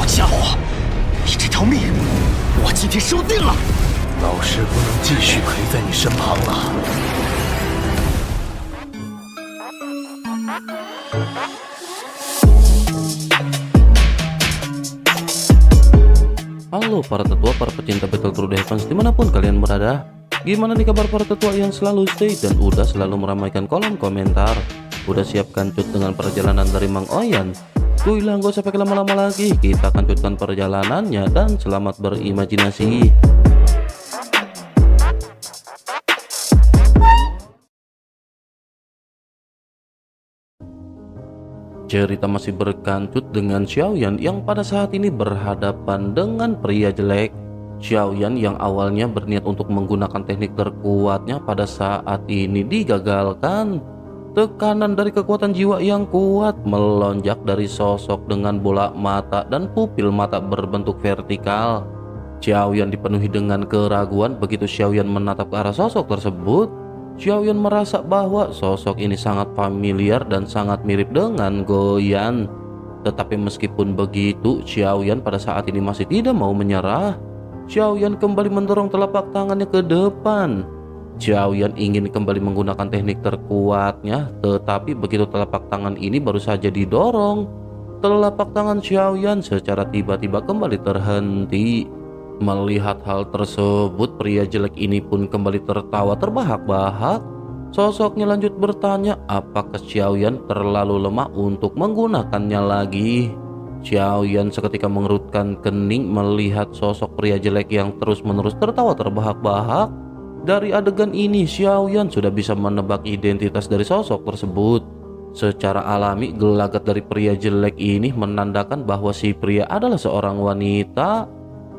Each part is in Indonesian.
家伙，你这条命，我今天收定了。老师不能继续陪在你身旁了。Halo para tetua, para pecinta Battle Through the Heavens dimanapun kalian berada. Gimana nih kabar para tetua yang selalu stay dan udah selalu meramaikan kolom komentar? Udah siap kancut dengan perjalanan dari Mang Oyan? Kuilah gak usah pakai lama-lama lagi, kita kancutkan perjalanannya dan selamat berimajinasi. Cerita masih berkancut dengan Xiaoyan yang pada saat ini berhadapan dengan pria jelek. Xiaoyan yang awalnya berniat untuk menggunakan teknik terkuatnya pada saat ini digagalkan. Tekanan dari kekuatan jiwa yang kuat melonjak dari sosok dengan bola mata dan pupil mata berbentuk vertikal. Xiaoyan dipenuhi dengan keraguan begitu Xiaoyan menatap ke arah sosok tersebut. Xiaoyan merasa bahwa sosok ini sangat familiar dan sangat mirip dengan Goyan. Tetapi meskipun begitu, Xiaoyan pada saat ini masih tidak mau menyerah. Xiaoyan kembali mendorong telapak tangannya ke depan. Xiaoyan ingin kembali menggunakan teknik terkuatnya, tetapi begitu telapak tangan ini baru saja didorong, telapak tangan Xiaoyan secara tiba-tiba kembali terhenti. Melihat hal tersebut, pria jelek ini pun kembali tertawa terbahak-bahak. Sosoknya lanjut bertanya apakah Xiaoyan terlalu lemah untuk menggunakannya lagi. Xiaoyan seketika mengerutkan kening melihat sosok pria jelek yang terus-menerus tertawa terbahak-bahak. Dari adegan ini, Xiaoyan sudah bisa menebak identitas dari sosok tersebut. Secara alami, gelagat dari pria jelek ini menandakan bahwa si pria adalah seorang wanita.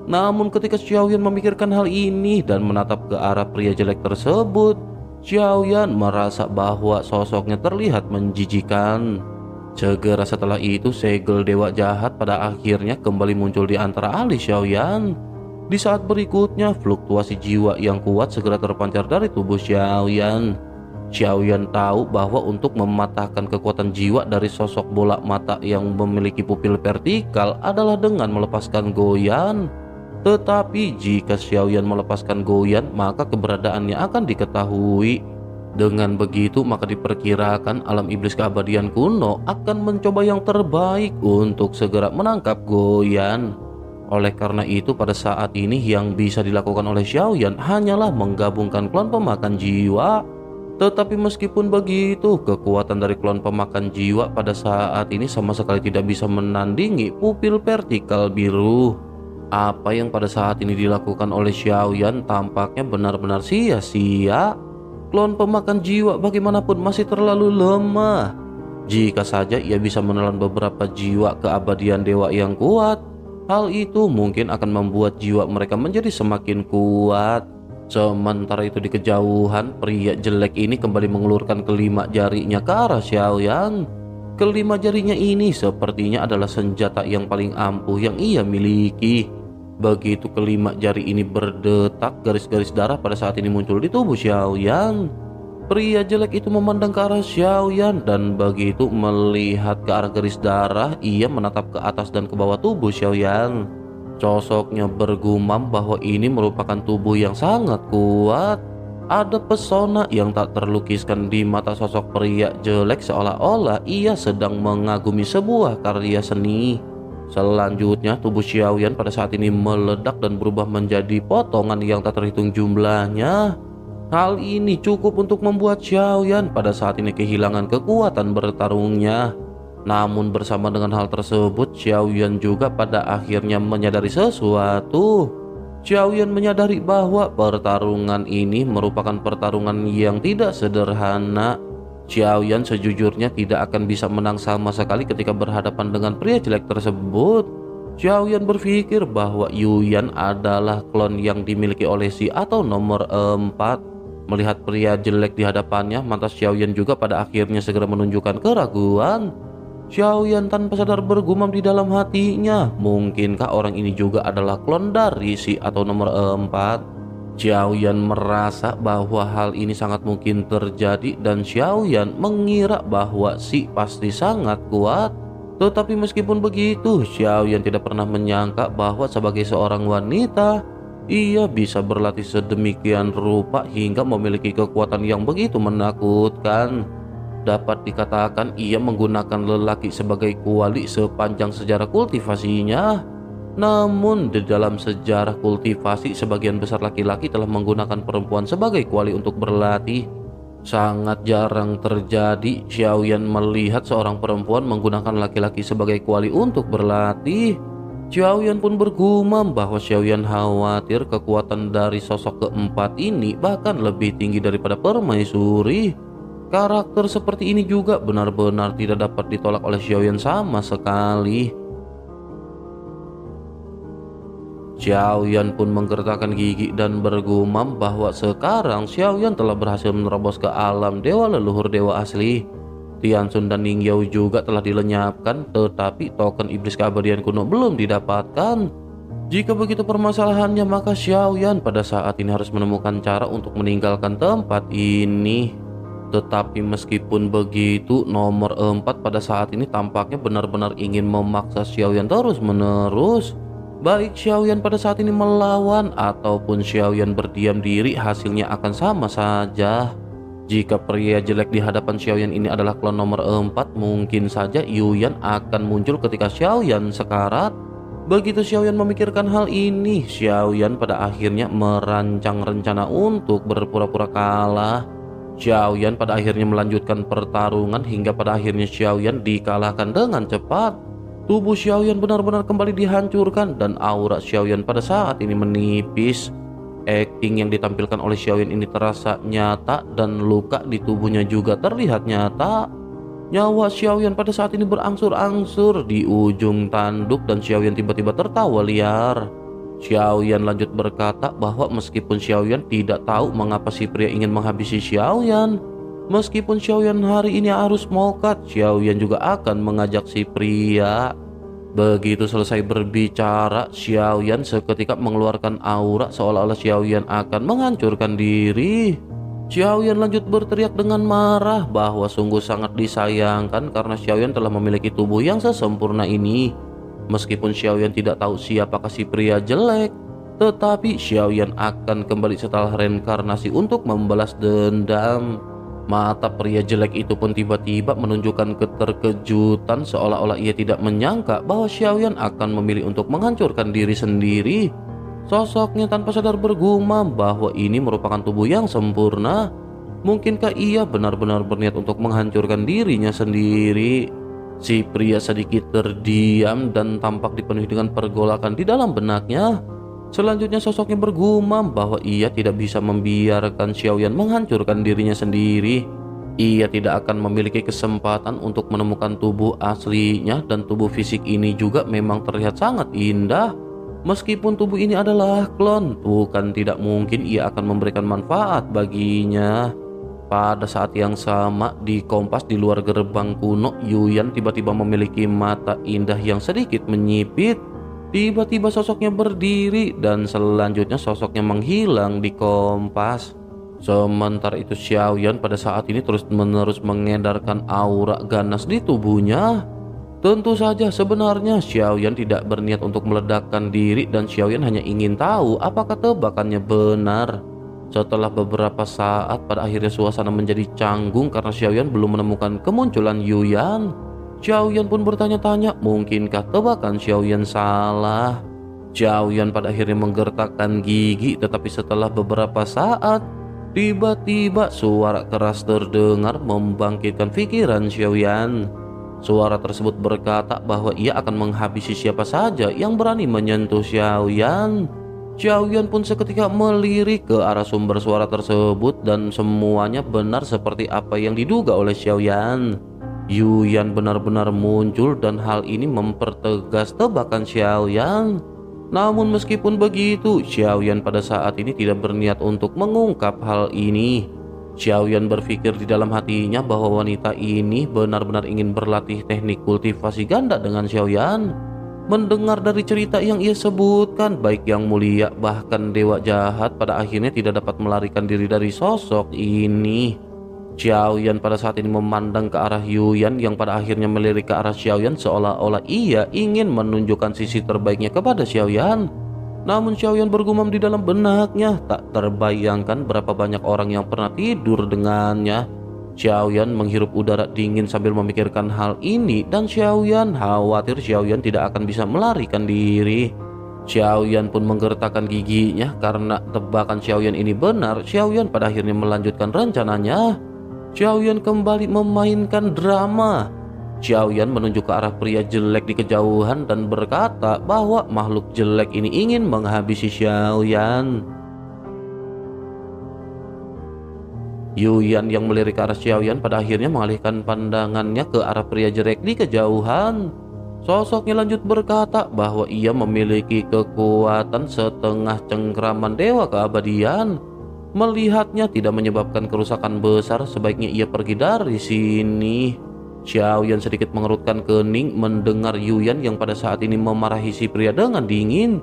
Namun ketika Xiaoyan memikirkan hal ini dan menatap ke arah pria jelek tersebut, Xiaoyan merasa bahwa sosoknya terlihat menjijikan. Segera setelah itu, segel dewa jahat pada akhirnya kembali muncul di antara alis Xiaoyan. Di saat berikutnya, fluktuasi jiwa yang kuat segera terpancar dari tubuh Xiaoyan. Xiaoyan tahu bahwa untuk mematahkan kekuatan jiwa dari sosok bola mata yang memiliki pupil vertikal adalah dengan melepaskan Goyan. Tetapi jika Xiaoyan melepaskan Goyan, maka keberadaannya akan diketahui. Dengan begitu, maka diperkirakan alam iblis keabadian kuno akan mencoba yang terbaik untuk segera menangkap Goyan. Oleh karena itu, pada saat ini yang bisa dilakukan oleh Xiaoyan hanyalah menggabungkan klon pemakan jiwa. Tetapi meskipun begitu, kekuatan dari klon pemakan jiwa pada saat ini sama sekali tidak bisa menandingi pupil vertikal biru. Apa yang pada saat ini dilakukan oleh Xiaoyan tampaknya benar-benar sia-sia. Klon pemakan jiwa bagaimanapun masih terlalu lemah. Jika saja ia bisa menelan beberapa jiwa keabadian dewa yang kuat, hal itu mungkin akan membuat jiwa mereka menjadi semakin kuat. Sementara itu di kejauhan, pria jelek ini kembali mengulurkan kelima jarinya ke arah Xiaoyan. Kelima jarinya ini sepertinya adalah senjata yang paling ampuh yang ia miliki. Begitu kelima jari ini berdetak, garis-garis darah pada saat ini muncul di tubuh Xiaoyan. Pria jelek itu memandang ke arah Xiaoyan dan begitu melihat ke arah garis darah, ia menatap ke atas dan ke bawah tubuh Xiaoyan. Sosoknya bergumam bahwa ini merupakan tubuh yang sangat kuat. Ada pesona yang tak terlukiskan di mata sosok pria jelek, seolah-olah ia sedang mengagumi sebuah karya seni. Selanjutnya, tubuh Xiaoyan pada saat ini meledak dan berubah menjadi potongan yang tak terhitung jumlahnya. Hal ini cukup untuk membuat Xiaoyan pada saat ini kehilangan kekuatan bertarungnya. Namun bersama dengan hal tersebut, Xiaoyan juga pada akhirnya menyadari sesuatu. Xiaoyan menyadari bahwa pertarungan ini merupakan pertarungan yang tidak sederhana. Xiaoyan sejujurnya tidak akan bisa menang sama sekali ketika berhadapan dengan pria jelek tersebut. Xiaoyan berpikir bahwa Yuyan adalah klon yang dimiliki oleh si atau nomor 4. Melihat pria jelek di hadapannya, mata Xiaoyan juga pada akhirnya segera menunjukkan keraguan. Xiaoyan tanpa sadar bergumam di dalam hatinya, mungkinkah orang ini juga adalah klon dari si atau nomor 4? Xiaoyan merasa bahwa hal ini sangat mungkin terjadi dan Xiaoyan mengira bahwa si pasti sangat kuat. Tetapi meskipun begitu, Xiaoyan tidak pernah menyangka bahwa sebagai seorang wanita, ia bisa berlatih sedemikian rupa hingga memiliki kekuatan yang begitu menakutkan. Dapat dikatakan ia menggunakan lelaki sebagai kuali sepanjang sejarah kultivasinya. Namun di dalam sejarah kultivasi, sebagian besar laki-laki telah menggunakan perempuan sebagai kuali untuk berlatih. Sangat jarang terjadi Xiaoyan melihat seorang perempuan menggunakan laki-laki sebagai kuali untuk berlatih. Xiaoyan pun bergumam bahwa Xiaoyan khawatir kekuatan dari sosok keempat ini bahkan lebih tinggi daripada permaisuri. Karakter seperti ini juga benar-benar tidak dapat ditolak oleh Xiaoyan sama sekali. Xiaoyan pun menggertakkan gigi dan bergumam bahwa sekarang Xiaoyan telah berhasil menerobos ke alam dewa leluhur dewa asli. Tianxun dan Ningyao juga telah dilenyapkan, tetapi token iblis keabadian kuno belum didapatkan. Jika begitu permasalahannya, maka Xiaoyan pada saat ini harus menemukan cara untuk meninggalkan tempat ini. Tetapi meskipun begitu, nomor 4 pada saat ini tampaknya benar-benar ingin memaksa Xiaoyan terus-menerus. Baik Xiaoyan pada saat ini melawan ataupun Xiaoyan berdiam diri, hasilnya akan sama saja. Jika pria jelek di hadapan Xiaoyan ini adalah klon nomor 4, mungkin saja Yuyan akan muncul ketika Xiaoyan sekarat. Begitu Xiaoyan memikirkan hal ini, Xiaoyan pada akhirnya merancang rencana untuk berpura-pura kalah. Xiaoyan pada akhirnya melanjutkan pertarungan hingga pada akhirnya Xiaoyan dikalahkan dengan cepat. Tubuh Xiaoyan benar-benar kembali dihancurkan dan aura Xiaoyan pada saat ini menipis. Acting yang ditampilkan oleh Xiaoyan ini terasa nyata dan luka di tubuhnya juga terlihat nyata. Nyawa Xiaoyan pada saat ini berangsur-angsur di ujung tanduk dan Xiaoyan tiba-tiba tertawa liar. Xiaoyan lanjut berkata bahwa meskipun Xiaoyan tidak tahu mengapa si pria ingin menghabisi Xiaoyan, meskipun Xiaoyan hari ini harus mokat, Xiaoyan juga akan mengajak si pria. Begitu selesai berbicara, Xiaoyan seketika mengeluarkan aura seolah-olah Xiaoyan akan menghancurkan diri. Xiaoyan lanjut berteriak dengan marah bahwa sungguh sangat disayangkan karena Xiaoyan telah memiliki tubuh yang sesempurna ini. Meskipun Xiaoyan tidak tahu siapakah si pria jelek, tetapi Xiaoyan akan kembali setelah reinkarnasi untuk membalas dendam. Mata pria jelek itu pun tiba-tiba menunjukkan keterkejutan seolah-olah ia tidak menyangka bahwa Xiaoyan akan memilih untuk menghancurkan diri sendiri. Sosoknya tanpa sadar bergumam bahwa ini merupakan tubuh yang sempurna. Mungkinkah ia benar-benar berniat untuk menghancurkan dirinya sendiri? Si pria sedikit terdiam dan tampak dipenuhi dengan pergolakan di dalam benaknya. Selanjutnya sosoknya bergumam bahwa ia tidak bisa membiarkan Xiaoyan menghancurkan dirinya sendiri. Ia tidak akan memiliki kesempatan untuk menemukan tubuh aslinya dan tubuh fisik ini juga memang terlihat sangat indah. Meskipun tubuh ini adalah klon, bukan tidak mungkin ia akan memberikan manfaat baginya. Pada saat yang sama di kompas di luar gerbang kuno, Yuyan tiba-tiba memiliki mata indah yang sedikit menyipit. Tiba-tiba sosoknya berdiri dan selanjutnya sosoknya menghilang di kompas. Sementara itu Xiaoyan pada saat ini terus-menerus mengedarkan aura ganas di tubuhnya. Tentu saja sebenarnya Xiaoyan tidak berniat untuk meledakkan diri dan Xiaoyan hanya ingin tahu apakah tebakannya benar. Setelah beberapa saat pada akhirnya suasana menjadi canggung karena Xiaoyan belum menemukan kemunculan Yuyan. Xiaoyan pun bertanya-tanya, mungkinkah tebakan Xiaoyan salah? Xiaoyan pada akhirnya menggertakkan gigi, tetapi setelah beberapa saat, tiba-tiba suara keras terdengar membangkitkan pikiran Xiaoyan. Suara tersebut berkata bahwa ia akan menghabisi siapa saja yang berani menyentuh Xiaoyan. Xiaoyan pun seketika melirik ke arah sumber suara tersebut dan semuanya benar seperti apa yang diduga oleh Xiaoyan. Yuyan benar-benar muncul dan hal ini mempertegas tebakan Xiaoyan. Namun meskipun begitu, Xiaoyan pada saat ini tidak berniat untuk mengungkap hal ini. Xiaoyan berpikir di dalam hatinya bahwa wanita ini benar-benar ingin berlatih teknik kultivasi ganda dengan Xiaoyan. Mendengar dari cerita yang ia sebutkan, baik yang mulia bahkan dewa jahat pada akhirnya tidak dapat melarikan diri dari sosok ini. Xiaoyan pada saat ini memandang ke arah Yuyan yang pada akhirnya melirik ke arah Xiaoyan seolah-olah ia ingin menunjukkan sisi terbaiknya kepada Xiaoyan. Namun Xiaoyan bergumam di dalam benaknya, tak terbayangkan berapa banyak orang yang pernah tidur dengannya. Xiaoyan menghirup udara dingin sambil memikirkan hal ini dan Xiaoyan khawatir Xiaoyan tidak akan bisa melarikan diri. Xiaoyan pun menggertakkan giginya karena tebakan Xiaoyan ini benar. Xiaoyan pada akhirnya melanjutkan rencananya. Xiaoyan kembali memainkan drama. Xiaoyan menunjuk ke arah pria jelek di kejauhan dan berkata bahwa makhluk jelek ini ingin menghabisi Xiaoyan. Yuyan yang melirik ke arah Xiaoyan pada akhirnya mengalihkan pandangannya ke arah pria jelek di kejauhan. Sosoknya lanjut berkata bahwa ia memiliki kekuatan setengah cengkraman dewa keabadian. Melihatnya tidak menyebabkan kerusakan besar, sebaiknya ia pergi dari sini. Xiaoyan sedikit mengerutkan kening mendengar Yuyan yang pada saat ini memarahi si pria dengan dingin.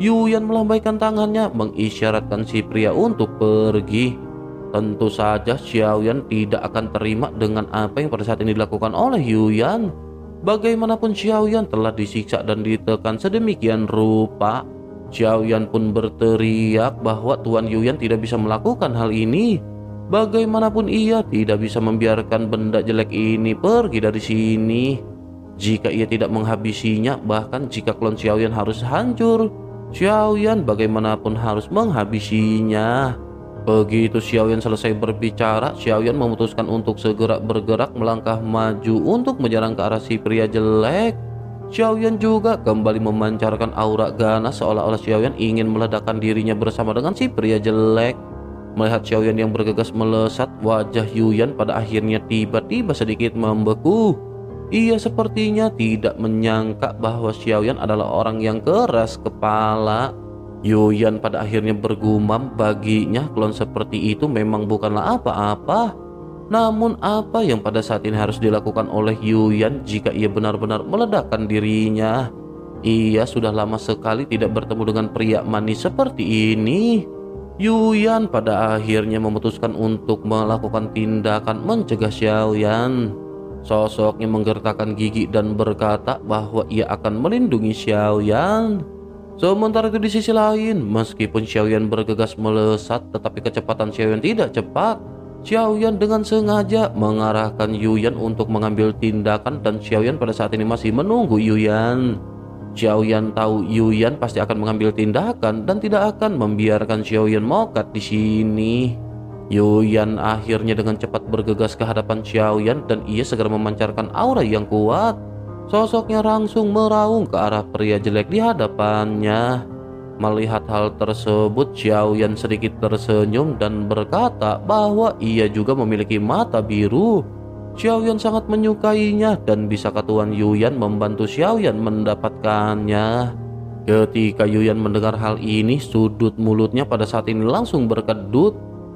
Yuyan melambaikan tangannya mengisyaratkan si pria untuk pergi. Tentu saja Xiaoyan tidak akan terima dengan apa yang pada saat ini dilakukan oleh Yuyan. Bagaimanapun Xiaoyan telah disiksa dan ditekan sedemikian rupa. Xiaoyan pun berteriak bahwa Tuan Yuyan tidak bisa melakukan hal ini. Bagaimanapun ia tidak bisa membiarkan benda jelek ini pergi dari sini. Jika ia tidak menghabisinya, bahkan jika klon Xiaoyan harus hancur, Xiaoyan bagaimanapun harus menghabisinya. Begitu Xiaoyan selesai berbicara, Xiaoyan memutuskan untuk segera bergerak melangkah maju untuk menyerang ke arah si pria jelek. Xiaoyan juga kembali memancarkan aura ganas seolah-olah Xiaoyan ingin meledakkan dirinya bersama dengan si pria jelek. Melihat Xiaoyan yang bergegas melesat, wajah Yuyan pada akhirnya tiba-tiba sedikit membeku. Ia sepertinya tidak menyangka bahwa Xiaoyan adalah orang yang keras kepala. Yuyan pada akhirnya bergumam baginya klon seperti itu memang bukanlah apa-apa. Namun apa yang pada saat ini harus dilakukan oleh Yuyan jika ia benar-benar meledakkan dirinya? Ia sudah lama sekali tidak bertemu dengan pria manis seperti ini. Yuyan pada akhirnya memutuskan untuk melakukan tindakan mencegah Xiaoyan. Sosoknya menggertakkan gigi dan berkata bahwa ia akan melindungi Xiaoyan. Sementara itu di sisi lain, meskipun Xiaoyan bergegas melesat, tetapi kecepatan Xiaoyan tidak cepat. Xiaoyan dengan sengaja mengarahkan Yuyan untuk mengambil tindakan dan Xiaoyan pada saat ini masih menunggu Yuyan. Xiaoyan tahu Yuyan pasti akan mengambil tindakan dan tidak akan membiarkan Xiaoyan mokat di sini. Yuyan akhirnya dengan cepat bergegas ke hadapan Xiaoyan dan ia segera memancarkan aura yang kuat. Sosoknya langsung meraung ke arah pria jelek di hadapannya. Melihat hal tersebut, Xiaoyan sedikit tersenyum dan berkata bahwa ia juga memiliki mata biru. Xiaoyan sangat menyukainya dan bisakah Tuan Yuyan membantu Xiaoyan mendapatkannya. Ketika Yuyan mendengar hal ini, sudut mulutnya pada saat ini langsung berkedut.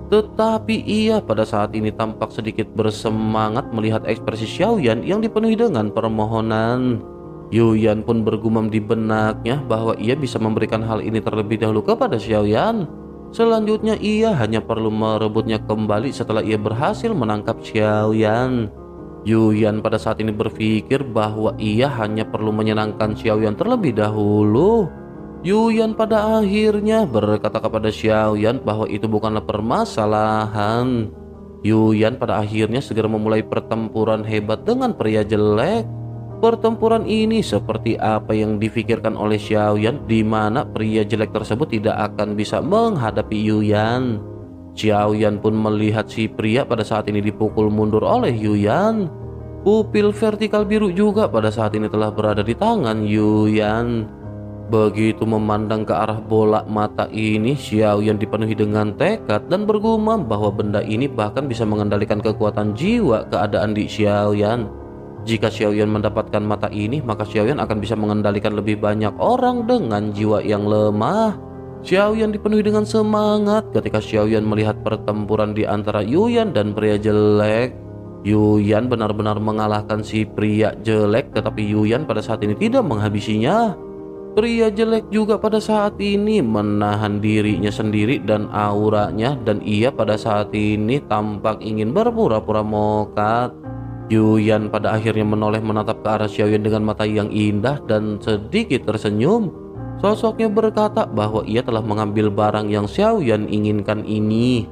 Tetapi ia pada saat ini tampak sedikit bersemangat melihat ekspresi Xiaoyan yang dipenuhi dengan permohonan. Yuyan pun bergumam di benaknya bahwa ia bisa memberikan hal ini terlebih dahulu kepada Xiaoyan. Selanjutnya ia hanya perlu merebutnya kembali setelah ia berhasil menangkap Xiaoyan. Yuyan pada saat ini berpikir bahwa ia hanya perlu menyenangkan Xiaoyan terlebih dahulu. Yuyan pada akhirnya berkata kepada Xiaoyan bahwa itu bukanlah permasalahan. Yuyan pada akhirnya segera memulai pertempuran hebat dengan pria jelek. Pertempuran ini seperti apa yang difikirkan oleh Xiaoyan, di mana pria jelek tersebut tidak akan bisa menghadapi Yuyan. Xiaoyan pun melihat si pria pada saat ini dipukul mundur oleh Yuyan. Pupil vertikal biru juga pada saat ini telah berada di tangan Yuyan. Begitu memandang ke arah bola mata ini, Xiaoyan dipenuhi dengan tekad dan bergumam bahwa benda ini bahkan bisa mengendalikan kekuatan jiwa keadaan di Xiaoyan. Jika Xiaoyan mendapatkan mata ini, maka Xiaoyan akan bisa mengendalikan lebih banyak orang dengan jiwa yang lemah. Xiaoyan dipenuhi dengan semangat ketika Xiaoyan melihat pertempuran di antara Yuyan dan pria jelek. Yuyan benar-benar mengalahkan si pria jelek, tetapi Yuyan pada saat ini tidak menghabisinya. Pria jelek juga pada saat ini menahan dirinya sendiri dan auranya, dan ia pada saat ini tampak ingin berpura-pura mokat. Yuyan pada akhirnya menoleh menatap ke arah Xiaoyan dengan mata yang indah dan sedikit tersenyum. Sosoknya berkata bahwa ia telah mengambil barang yang Xiaoyan inginkan ini.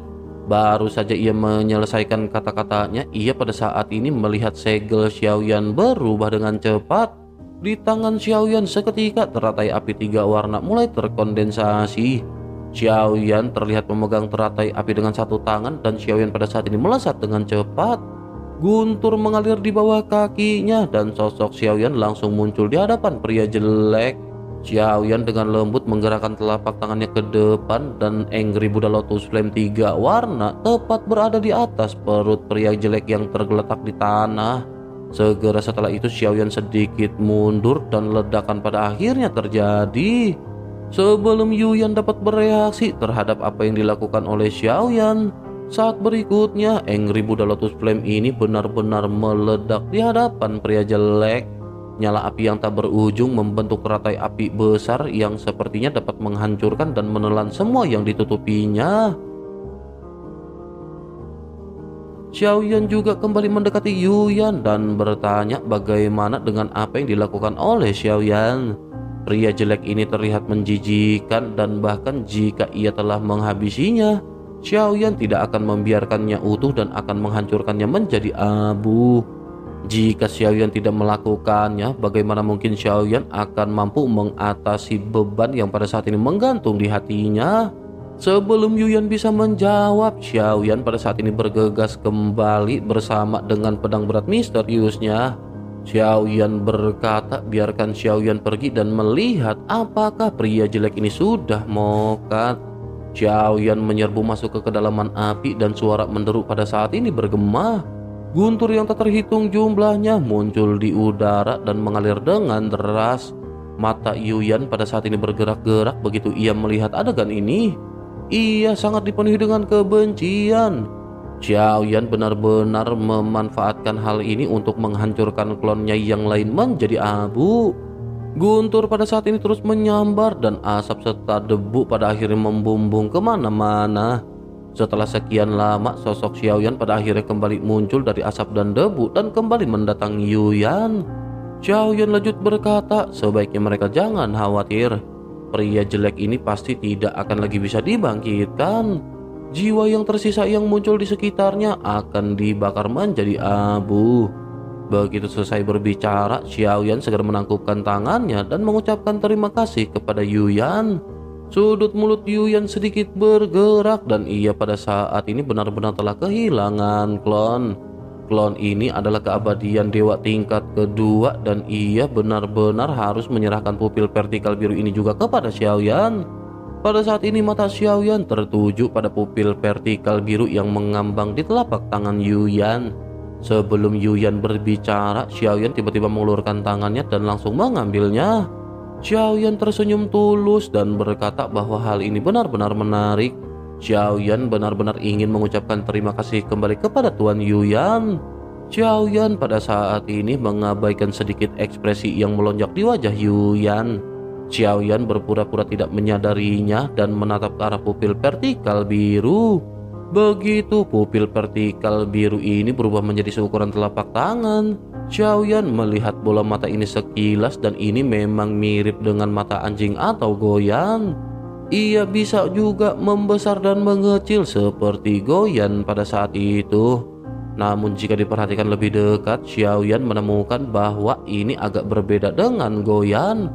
Baru saja ia menyelesaikan kata-katanya, ia pada saat ini melihat segel Xiaoyan berubah dengan cepat. Di tangan Xiaoyan seketika teratai api 3 warna mulai terkondensasi. Xiaoyan terlihat memegang teratai api dengan satu tangan dan Xiaoyan pada saat ini melesat dengan cepat. Guntur mengalir di bawah kakinya dan sosok Xiaoyan langsung muncul di hadapan pria jelek. Xiaoyan dengan lembut menggerakkan telapak tangannya ke depan dan Angry Buddha Lotus Flame 3 warna tepat berada di atas perut pria jelek yang tergeletak di tanah. Segera setelah itu Xiaoyan sedikit mundur dan ledakan pada akhirnya terjadi. Sebelum Yuyan dapat bereaksi terhadap apa yang dilakukan oleh Xiaoyan, saat berikutnya Angry Buddha Lotus Flame ini benar-benar meledak di hadapan pria jelek. Nyala api yang tak berujung membentuk teratai api besar yang sepertinya dapat menghancurkan dan menelan semua yang ditutupinya. Xiaoyan juga kembali mendekati Yuyan dan bertanya bagaimana dengan apa yang dilakukan oleh Xiaoyan. Pria jelek ini terlihat menjijikan dan bahkan jika ia telah menghabisinya, Xiaoyan tidak akan membiarkannya utuh dan akan menghancurkannya menjadi abu. Jika Xiaoyan tidak melakukannya, bagaimana mungkin Xiaoyan akan mampu mengatasi beban yang pada saat ini menggantung di hatinya? Sebelum Yuyan bisa menjawab, Xiaoyan pada saat ini bergegas kembali bersama dengan pedang berat misteriusnya. Xiaoyan berkata biarkan Xiaoyan pergi dan melihat apakah pria jelek ini sudah mokat. Xiaoyan menyerbu masuk ke kedalaman api dan suara menderu pada saat ini bergema. Guntur yang tak terhitung jumlahnya muncul di udara dan mengalir dengan deras. Mata Yuyan pada saat ini bergerak-gerak begitu ia melihat adegan ini. Ia sangat dipenuhi dengan kebencian. Xiaoyan benar-benar memanfaatkan hal ini untuk menghancurkan klonnya yang lain menjadi abu. Guntur pada saat ini terus menyambar dan asap serta debu pada akhirnya membumbung kemana-mana. Setelah sekian lama sosok Xiaoyan pada akhirnya kembali muncul dari asap dan debu dan kembali mendatangi Yuyan. Xiaoyan lanjut berkata sebaiknya mereka jangan khawatir. Pria jelek ini pasti tidak akan lagi bisa dibangkitkan. Jiwa yang tersisa yang muncul di sekitarnya akan dibakar menjadi abu. Begitu selesai berbicara, Xiaoyan segera menangkupkan tangannya dan mengucapkan terima kasih kepada Yuyan. Sudut mulut Yuyan sedikit bergerak dan ia pada saat ini benar-benar telah kehilangan klon. Klon ini adalah keabadian dewa tingkat kedua dan ia benar-benar harus menyerahkan pupil vertikal biru ini juga kepada Xiaoyan. Pada saat ini mata Xiaoyan tertuju pada pupil vertikal biru yang mengambang di telapak tangan Yuyan. Sebelum Yuyan berbicara, Xiaoyan tiba-tiba mengulurkan tangannya dan langsung mengambilnya. Xiaoyan tersenyum tulus dan berkata bahwa hal ini benar-benar menarik. Xiaoyan benar-benar ingin mengucapkan terima kasih kembali kepada Tuan Yuyan. Xiaoyan pada saat ini mengabaikan sedikit ekspresi yang melonjak di wajah Yuyan. Xiaoyan berpura-pura tidak menyadarinya dan menatap ke arah pupil vertikal biru. Begitu pupil vertikal biru ini berubah menjadi seukuran telapak tangan. Xiaoyan melihat bola mata ini sekilas dan ini memang mirip dengan mata anjing atau goyan. Ia bisa juga membesar dan mengecil seperti goyan pada saat itu. Namun jika diperhatikan lebih dekat, Xiaoyan menemukan bahwa ini agak berbeda dengan goyan.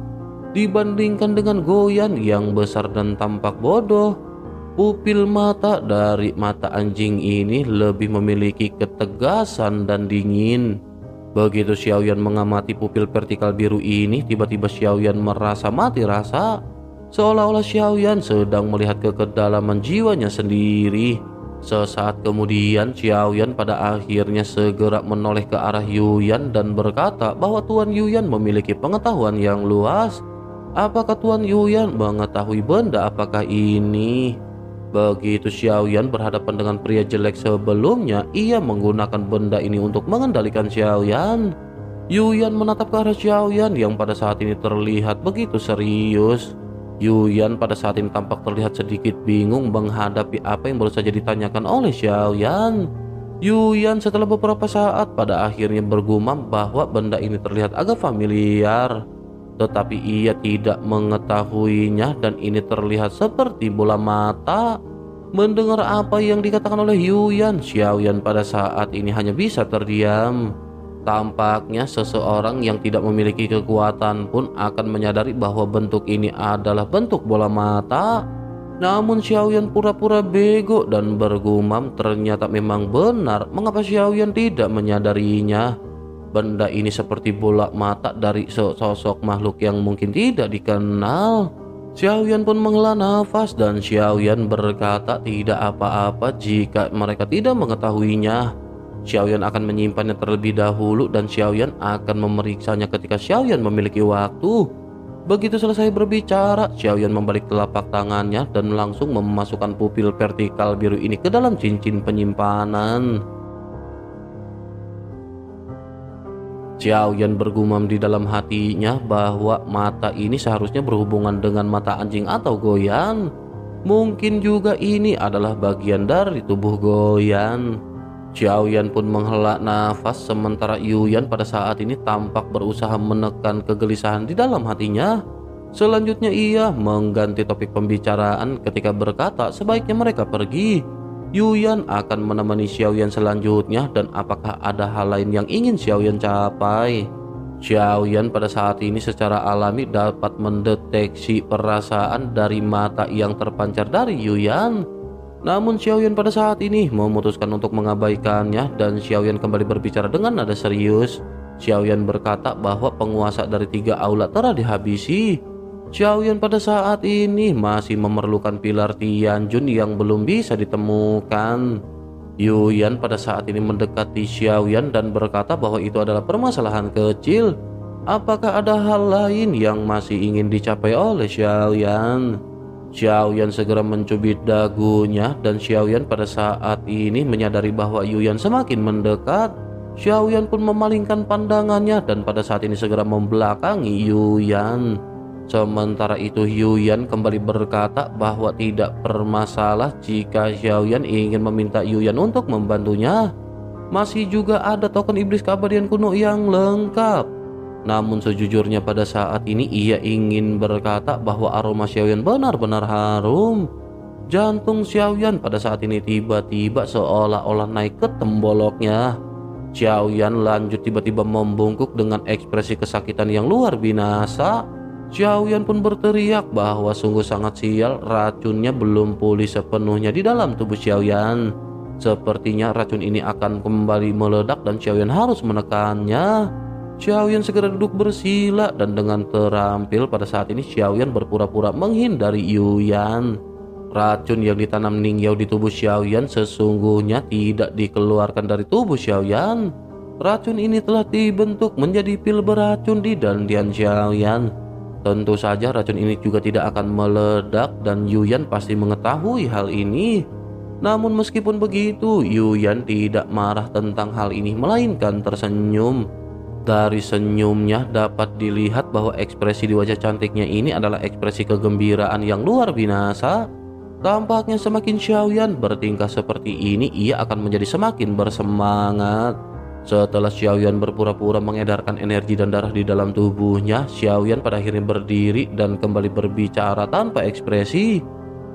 Dibandingkan dengan goyan yang besar dan tampak bodoh, pupil mata dari mata anjing ini lebih memiliki ketegasan dan dingin. Begitu Xiaoyan mengamati pupil vertikal biru ini, tiba-tiba Xiaoyan merasa mati rasa. Seolah-olah Xiaoyan sedang melihat ke kedalaman jiwanya sendiri. Sesaat kemudian Xiaoyan pada akhirnya segera menoleh ke arah Yuyan dan berkata bahwa Tuan Yuyan memiliki pengetahuan yang luas. Apakah Tuan Yuyan mengetahui benda apakah ini? Begitu Xiaoyan berhadapan dengan pria jelek sebelumnya, ia menggunakan benda ini untuk mengendalikan Xiaoyan. Yuyan menatap ke arah Xiaoyan yang pada saat ini terlihat begitu serius. Yuyan pada saat ini tampak terlihat sedikit bingung menghadapi apa yang baru saja ditanyakan oleh Xiaoyan. Yuyan setelah beberapa saat pada akhirnya bergumam bahwa benda ini terlihat agak familiar, tetapi ia tidak mengetahuinya dan ini terlihat seperti bola mata. Mendengar apa yang dikatakan oleh Yuyan, Xiaoyan pada saat ini hanya bisa terdiam. Tampaknya seseorang yang tidak memiliki kekuatan pun akan menyadari bahwa bentuk ini adalah bentuk bola mata. Namun Xiaoyan pura-pura bego dan bergumam ternyata memang benar. Mengapa Xiaoyan tidak menyadarinya? Benda ini seperti bola mata dari sosok makhluk yang mungkin tidak dikenal. Xiaoyan pun menghela nafas dan Xiaoyan berkata tidak apa-apa jika mereka tidak mengetahuinya. Xiaoyan akan menyimpannya terlebih dahulu dan Xiaoyan akan memeriksanya ketika Xiaoyan memiliki waktu. Begitu selesai berbicara, Xiaoyan membalik telapak tangannya dan langsung memasukkan pupil vertikal biru ini ke dalam cincin penyimpanan. Xiaoyan bergumam di dalam hatinya bahwa mata ini seharusnya berhubungan dengan mata anjing atau Goyan. Mungkin juga ini adalah bagian dari tubuh Goyan. Xiaoyan pun menghela nafas sementara Yuyan pada saat ini tampak berusaha menekan kegelisahan di dalam hatinya. Selanjutnya ia mengganti topik pembicaraan ketika berkata sebaiknya mereka pergi. Yuyan akan menemani Xiaoyan selanjutnya dan apakah ada hal lain yang ingin Xiaoyan capai. Xiaoyan pada saat ini secara alami dapat mendeteksi perasaan dari mata yang terpancar dari Yuyan. Namun Xiaoyan pada saat ini memutuskan untuk mengabaikannya dan Xiaoyan kembali berbicara dengan nada serius. Xiaoyan berkata bahwa penguasa dari 3 aula telah dihabisi. Xiaoyan pada saat ini masih memerlukan pilar Tianjun yang belum bisa ditemukan. Yuyan pada saat ini mendekati Xiaoyan dan berkata bahwa itu adalah permasalahan kecil. Apakah ada hal lain yang masih ingin dicapai oleh Xiaoyan? Xiaoyan segera mencubit dagunya dan Xiaoyan pada saat ini menyadari bahwa Yuyan semakin mendekat. Xiaoyan pun memalingkan pandangannya dan pada saat ini segera membelakangi Yuyan. Sementara itu Yuyan kembali berkata bahwa tidak bermasalah jika Xiaoyan ingin meminta Yuyan untuk membantunya. Masih juga ada token iblis keabadian kuno yang lengkap. Namun sejujurnya pada saat ini ia ingin berkata bahwa aroma Xiaoyan benar-benar harum. Jantung Xiaoyan pada saat ini tiba-tiba seolah-olah naik ke temboloknya. Xiaoyan lanjut tiba-tiba membungkuk dengan ekspresi kesakitan yang luar binasa. Xiaoyan pun berteriak bahwa sungguh sangat sial racunnya belum pulih sepenuhnya di dalam tubuh Xiaoyan. Sepertinya racun ini akan kembali meledak dan Xiaoyan harus menekannya. Xiaoyan segera duduk bersila dan dengan terampil pada saat ini Xiaoyan berpura-pura menghindari Yuyan. Racun yang ditanam Ningyao di tubuh Xiaoyan sesungguhnya tidak dikeluarkan dari tubuh Xiaoyan. Racun ini telah dibentuk menjadi pil beracun di dandian Xiaoyan. Tentu saja racun ini juga tidak akan meledak dan Yuyan pasti mengetahui hal ini. Namun meskipun begitu, Yuyan tidak marah tentang hal ini melainkan tersenyum. Dari senyumnya dapat dilihat bahwa ekspresi di wajah cantiknya ini adalah ekspresi kegembiraan yang luar binasa. Tampaknya semakin Xiaoyan bertingkah seperti ini, ia akan menjadi semakin bersemangat. Setelah Xiaoyan berpura-pura mengedarkan energi dan darah di dalam tubuhnya, Xiaoyan pada akhirnya berdiri dan kembali berbicara tanpa ekspresi.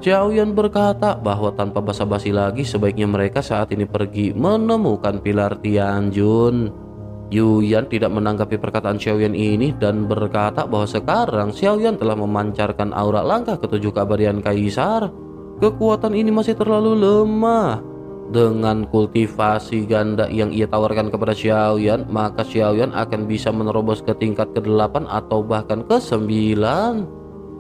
Xiaoyan berkata bahwa tanpa basa-basi lagi sebaiknya mereka saat ini pergi menemukan pilar Tianjun. Yuyan tidak menanggapi perkataan Xiaoyan ini dan berkata bahwa sekarang Xiaoyan telah memancarkan aura langkah ketujuh keabadian kaisar. Kekuatan ini masih terlalu lemah. Dengan kultivasi ganda yang ia tawarkan kepada Xiaoyan, maka Xiaoyan akan bisa menerobos ke tingkat ke-8 atau bahkan ke-9.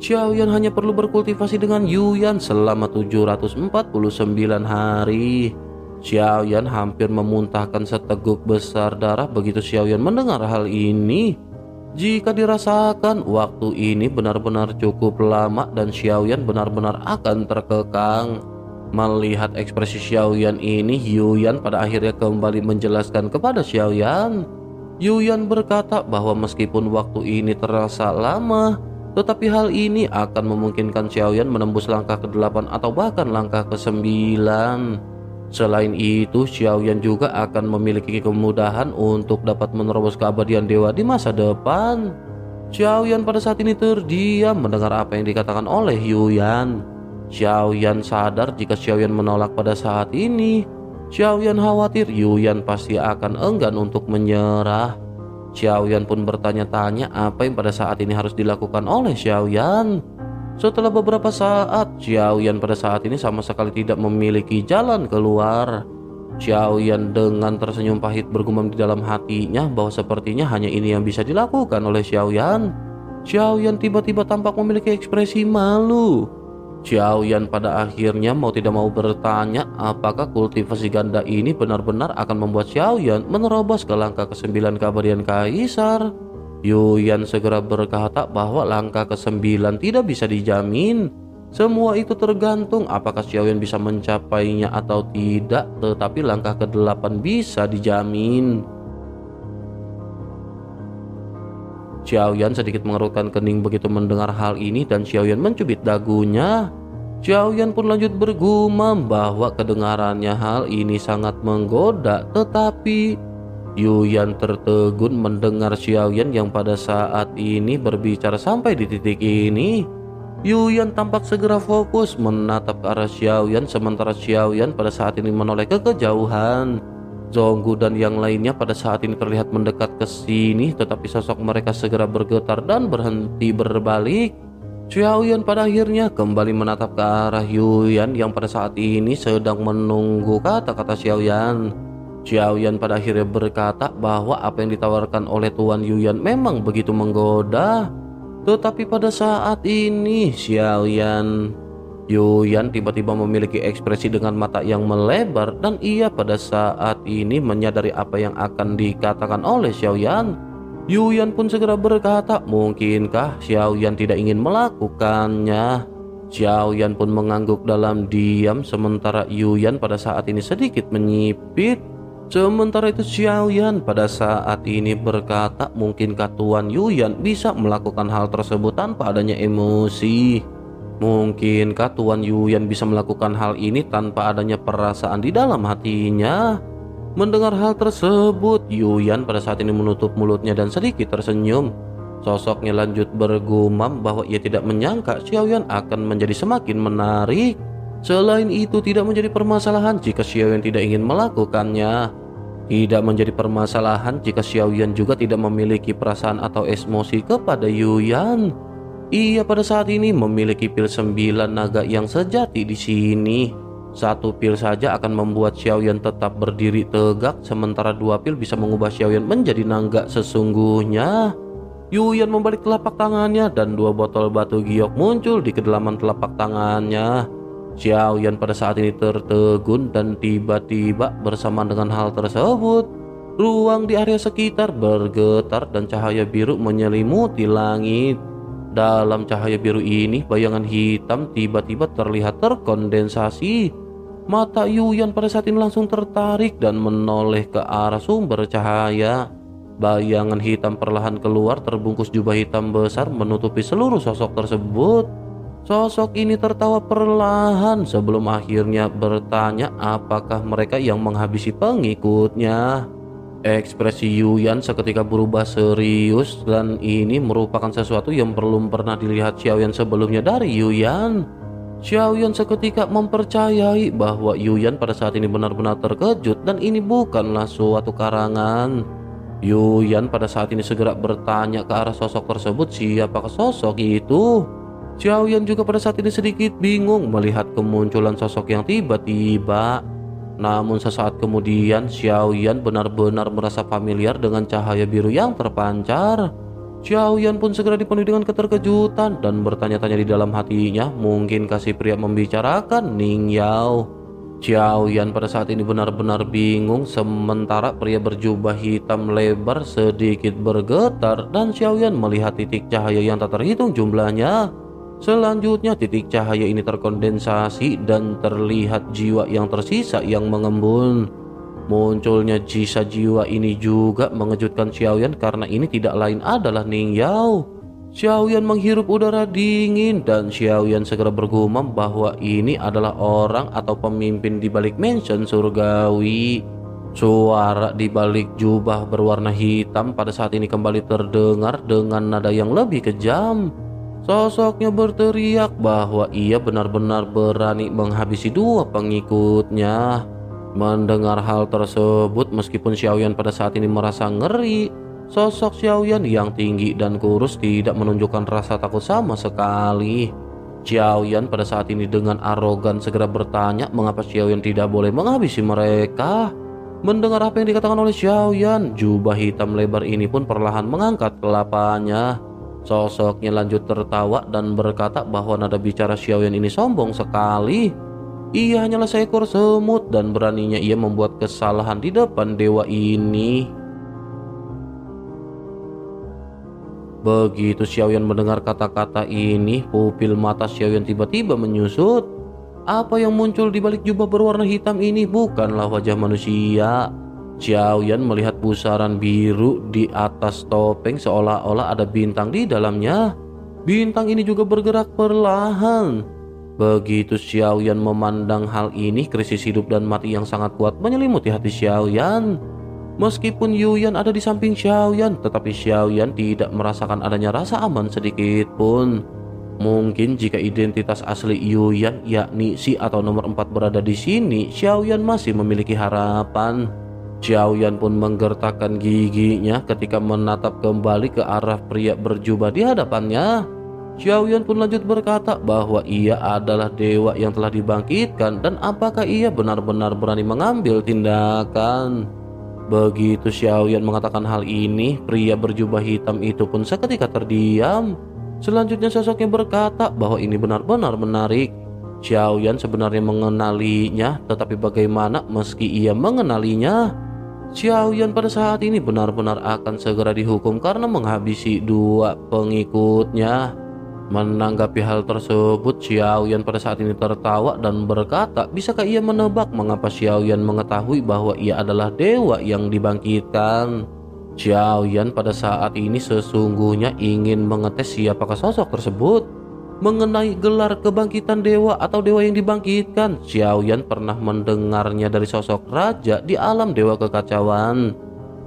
Xiaoyan hanya perlu berkultivasi dengan Yuyan selama 749 hari. Xiaoyan hampir memuntahkan seteguk besar darah begitu Xiaoyan mendengar hal ini. Jika dirasakan, waktu ini benar-benar cukup lama dan Xiaoyan benar-benar akan terkekang. Melihat ekspresi Xiaoyan ini, Yuyan pada akhirnya kembali menjelaskan kepada Xiaoyan. Yuyan berkata bahwa meskipun waktu ini terasa lama, tetapi hal ini akan memungkinkan Xiaoyan menembus langkah ke-8 atau bahkan langkah ke-9. Selain itu, Xiaoyan juga akan memiliki kemudahan untuk dapat menerobos keabadian dewa di masa depan. Xiaoyan pada saat ini terdiam mendengar apa yang dikatakan oleh Yuyan. Xiaoyan sadar jika Xiaoyan menolak pada saat ini, Xiaoyan khawatir Yuyan pasti akan enggan untuk menyerah. Xiaoyan pun bertanya-tanya apa yang pada saat ini harus dilakukan oleh Xiaoyan. Setelah beberapa saat, Xiaoyan pada saat ini sama sekali tidak memiliki jalan keluar. Xiaoyan dengan tersenyum pahit bergumam di dalam hatinya bahwa sepertinya hanya ini yang bisa dilakukan oleh Xiaoyan. Xiaoyan tiba-tiba tampak memiliki ekspresi malu. Xiaoyan pada akhirnya mau tidak mau bertanya apakah kultivasi ganda ini benar-benar akan membuat Xiaoyan menerobos ke langkah ke-9 keabadian kaisar. Yuyan segera berkata bahwa langkah ke-9 tidak bisa dijamin. Semua itu tergantung apakah Xiaoyan bisa mencapainya atau tidak, tetapi langkah ke-8 bisa dijamin. Xiaoyan sedikit mengerutkan kening begitu mendengar hal ini dan Xiaoyan mencubit dagunya. Xiaoyan pun lanjut bergumam bahwa kedengarannya hal ini sangat menggoda, tetapi Yuyan tertegun mendengar Xiaoyan yang pada saat ini berbicara sampai di titik ini. Yuyan tampak segera fokus menatap ke arah Xiaoyan sementara Xiaoyan pada saat ini menoleh ke kejauhan. Zhonggu dan yang lainnya pada saat ini terlihat mendekat ke sini, tetapi sosok mereka segera bergetar dan berhenti berbalik. Xiaoyan pada akhirnya kembali menatap ke arah Yuyan yang pada saat ini sedang menunggu kata-kata Xiaoyan. Xiaoyan pada akhirnya berkata bahwa apa yang ditawarkan oleh Tuan Yuyan memang begitu menggoda. Tetapi pada saat ini Yuyan tiba-tiba memiliki ekspresi dengan mata yang melebar dan ia pada saat ini menyadari apa yang akan dikatakan oleh Xiaoyan. Yuyan pun segera berkata, mungkinkah Xiaoyan tidak ingin melakukannya? Xiaoyan pun mengangguk dalam diam sementara Yuyan pada saat ini sedikit menyipit. Sementara itu Xiaoyan pada saat ini berkata, mungkinkah Tuan Yuyan bisa melakukan hal tersebut tanpa adanya emosi? Mungkinkah Tuan Yuyan bisa melakukan hal ini tanpa adanya perasaan di dalam hatinya? Mendengar hal tersebut, Yuyan pada saat ini menutup mulutnya dan sedikit tersenyum. Sosoknya lanjut bergumam bahwa ia tidak menyangka Xiaoyan akan menjadi semakin menarik. Selain itu tidak menjadi permasalahan jika Xiaoyan tidak ingin melakukannya. Tidak menjadi permasalahan jika Xiaoyan juga tidak memiliki perasaan atau emosi kepada Yuyan. Ia pada saat ini memiliki pil 9 naga yang sejati di sini. Satu pil saja akan membuat Xiaoyan tetap berdiri tegak, sementara 2 pil bisa mengubah Xiaoyan menjadi naga sesungguhnya. Yuyan membalik telapak tangannya dan 2 botol batu giok muncul di kedalaman telapak tangannya. Xiaoyan pada saat ini tertegun dan tiba-tiba bersamaan dengan hal tersebut, ruang di area sekitar bergetar dan cahaya biru menyelimuti langit. Dalam cahaya biru ini, bayangan hitam tiba-tiba terlihat terkondensasi. Mata Yuyan pada saat ini langsung tertarik dan menoleh ke arah sumber cahaya. Bayangan hitam perlahan keluar terbungkus jubah hitam besar menutupi seluruh sosok tersebut. Sosok ini tertawa perlahan sebelum akhirnya bertanya apakah mereka yang menghabisi pengikutnya. Ekspresi Yuyan seketika berubah serius dan ini merupakan sesuatu yang belum pernah dilihat Xiaoyan sebelumnya dari Yuyan. Xiaoyan seketika mempercayai bahwa Yuyan pada saat ini benar-benar terkejut dan ini bukanlah suatu karangan. Yuyan pada saat ini segera bertanya ke arah sosok tersebut, siapakah sosok itu? Xiaoyan juga pada saat ini sedikit bingung melihat kemunculan sosok yang tiba-tiba. Namun sesaat kemudian Xiaoyan benar-benar merasa familiar dengan cahaya biru yang terpancar. Xiaoyan pun segera dipenuhi dengan keterkejutan dan bertanya-tanya di dalam hatinya, mungkinkah si pria membicarakan Ning Yao? Xiaoyan pada saat ini benar-benar bingung sementara pria berjubah hitam lebar sedikit bergetar dan Xiaoyan melihat titik cahaya yang tak terhitung jumlahnya. Selanjutnya titik cahaya ini terkondensasi dan terlihat jiwa yang tersisa yang mengembun. Munculnya sisa jiwa ini juga mengejutkan Xiaoyan karena ini tidak lain adalah Ning Yao. Xiaoyan menghirup udara dingin dan Xiaoyan segera bergumam bahwa ini adalah orang atau pemimpin di balik mansion surgawi. Suara di balik jubah berwarna hitam pada saat ini kembali terdengar dengan nada yang lebih kejam. Sosoknya berteriak bahwa ia benar-benar berani menghabisi dua pengikutnya. Mendengar hal tersebut, meskipun Xiaoyan pada saat ini merasa ngeri, sosok Xiaoyan yang tinggi dan kurus tidak menunjukkan rasa takut sama sekali. Xiaoyan pada saat ini dengan arogan segera bertanya mengapa Xiaoyan tidak boleh menghabisi mereka. Mendengar apa yang dikatakan oleh Xiaoyan, jubah hitam lebar ini pun perlahan mengangkat kelapanya. Sosoknya lanjut tertawa dan berkata bahwa nada bicara Xiaoyan ini sombong sekali. Ia hanyalah seekor semut dan beraninya ia membuat kesalahan di depan dewa ini. Begitu Xiaoyan mendengar kata-kata ini, pupil mata Xiaoyan tiba-tiba menyusut. Apa yang muncul di balik jubah berwarna hitam ini bukanlah wajah manusia. Xiaoyan melihat pusaran biru di atas topeng seolah-olah ada bintang di dalamnya. Bintang ini juga bergerak perlahan. Begitu Xiaoyan memandang hal ini, krisis hidup dan mati yang sangat kuat menyelimuti hati Xiaoyan. Meskipun Yuyan ada di samping Xiaoyan, tetapi Xiaoyan tidak merasakan adanya rasa aman sedikit pun. Mungkin jika identitas asli Yuyan yakni Si atau nomor 4 berada di sini, Xiaoyan masih memiliki harapan. Xiaoyan pun menggertakkan giginya ketika menatap kembali ke arah pria berjubah di hadapannya. Xiaoyan pun lanjut berkata bahwa ia adalah dewa yang telah dibangkitkan dan apakah ia benar-benar berani mengambil tindakan. Begitu Xiaoyan mengatakan hal ini, pria berjubah hitam itu pun seketika terdiam. Selanjutnya sosoknya berkata bahwa ini benar-benar menarik. Xiaoyan sebenarnya mengenalinya, tetapi bagaimana meski ia mengenalinya? Xiaoyan pada saat ini benar-benar akan segera dihukum karena menghabisi dua pengikutnya. Menanggapi hal tersebut, Xiaoyan pada saat ini tertawa dan berkata, bisakah ia menebak mengapa Xiaoyan mengetahui bahwa ia adalah dewa yang dibangkitkan? Xiaoyan pada saat ini sesungguhnya ingin mengetes siapakah sosok tersebut. Mengenai gelar kebangkitan dewa atau dewa yang dibangkitkan, Xiaoyan pernah mendengarnya dari sosok raja di alam dewa kekacauan.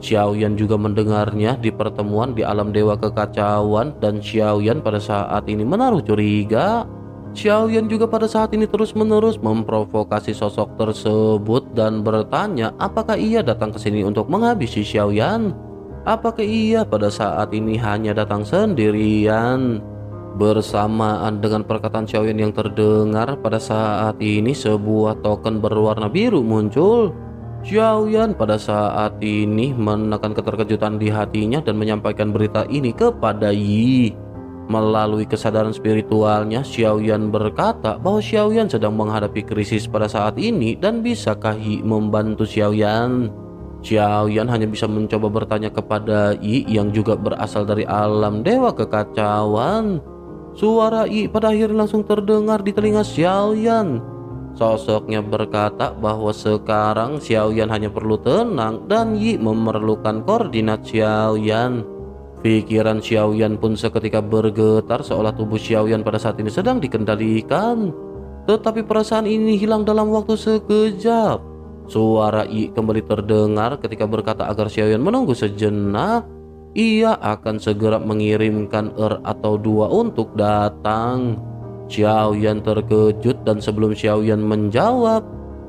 Xiaoyan juga mendengarnya di pertemuan di alam dewa kekacauan dan Xiaoyan pada saat ini menaruh curiga. Xiaoyan juga pada saat ini terus-menerus memprovokasi sosok tersebut dan bertanya apakah ia datang ke sini untuk menghabisi Xiaoyan. Apakah ia pada saat ini hanya datang sendirian? Bersamaan dengan perkataan Xiaoyan yang terdengar, pada saat ini sebuah token berwarna biru muncul. Xiaoyan pada saat ini menekan keterkejutan di hatinya dan menyampaikan berita ini kepada Yi. Melalui kesadaran spiritualnya, Xiaoyan berkata bahwa Xiaoyan sedang menghadapi krisis pada saat ini dan bisakah Yi membantu Xiaoyan. Xiaoyan hanya bisa mencoba bertanya kepada Yi yang juga berasal dari alam dewa kekacauan. Suara Yi pada akhirnya langsung terdengar di telinga Xiaoyan. Sosoknya berkata bahwa sekarang Xiaoyan hanya perlu tenang dan Yi memerlukan koordinat Xiaoyan. Pikiran Xiaoyan pun seketika bergetar seolah tubuh Xiaoyan pada saat ini sedang dikendalikan. Tetapi perasaan ini hilang dalam waktu sekejap. Suara Yi kembali terdengar ketika berkata agar Xiaoyan menunggu sejenak. Ia akan segera mengirimkan atau 2 untuk datang. Xiaoyan terkejut dan sebelum Xiaoyan menjawab,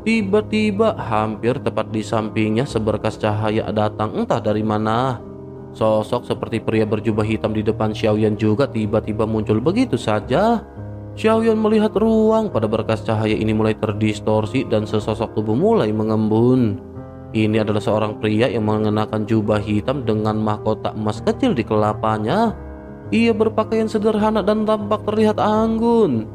tiba-tiba hampir tepat di sampingnya seberkas cahaya datang entah dari mana. Sosok seperti pria berjubah hitam di depan Xiaoyan juga tiba-tiba muncul begitu saja. Xiaoyan melihat ruang pada berkas cahaya ini mulai terdistorsi dan sesosok tubuh mulai mengembun. Ini adalah seorang pria yang mengenakan jubah hitam dengan mahkota emas kecil di kelapanya. Ia berpakaian sederhana dan tampak terlihat anggun.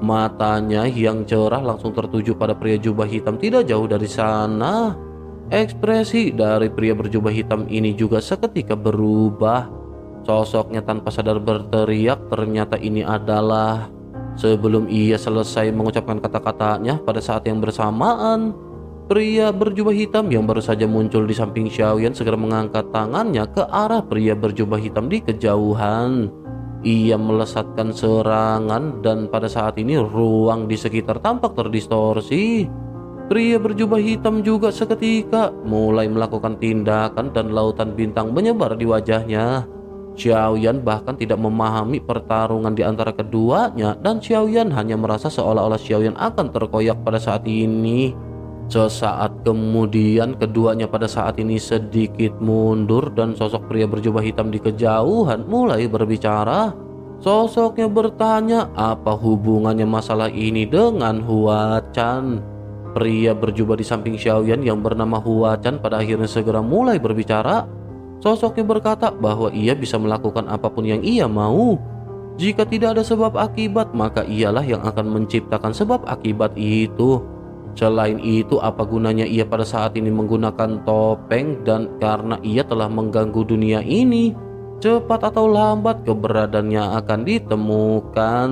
Matanya yang cerah langsung tertuju pada pria jubah hitam tidak jauh dari sana. Ekspresi dari pria berjubah hitam ini juga seketika berubah. Sosoknya tanpa sadar berteriak, ternyata ini adalah... Sebelum ia selesai mengucapkan kata-katanya, pada saat yang bersamaan, Pria berjubah hitam yang baru saja muncul di samping Xiaoyan segera mengangkat tangannya ke arah pria berjubah hitam di kejauhan. Ia melesatkan serangan dan pada saat ini ruang di sekitar tampak terdistorsi. Pria berjubah hitam juga seketika mulai melakukan tindakan dan lautan bintang menyebar di wajahnya. Xiaoyan bahkan tidak memahami pertarungan di antara keduanya dan Xiaoyan hanya merasa seolah-olah Xiaoyan akan terkoyak pada saat ini. Sesaat kemudian keduanya pada saat ini sedikit mundur dan sosok pria berjubah hitam di kejauhan mulai berbicara. Sosoknya bertanya apa hubungannya masalah ini dengan Hua Chan. Pria berjubah di samping Xiaoyan yang bernama Hua Chan pada akhirnya segera mulai berbicara. Sosoknya berkata bahwa ia bisa melakukan apapun yang ia mau. Jika tidak ada sebab akibat maka ialah yang akan menciptakan sebab akibat itu. Selain itu, apa gunanya ia pada saat ini menggunakan topeng dan karena ia telah mengganggu dunia ini, cepat atau lambat keberadaannya akan ditemukan.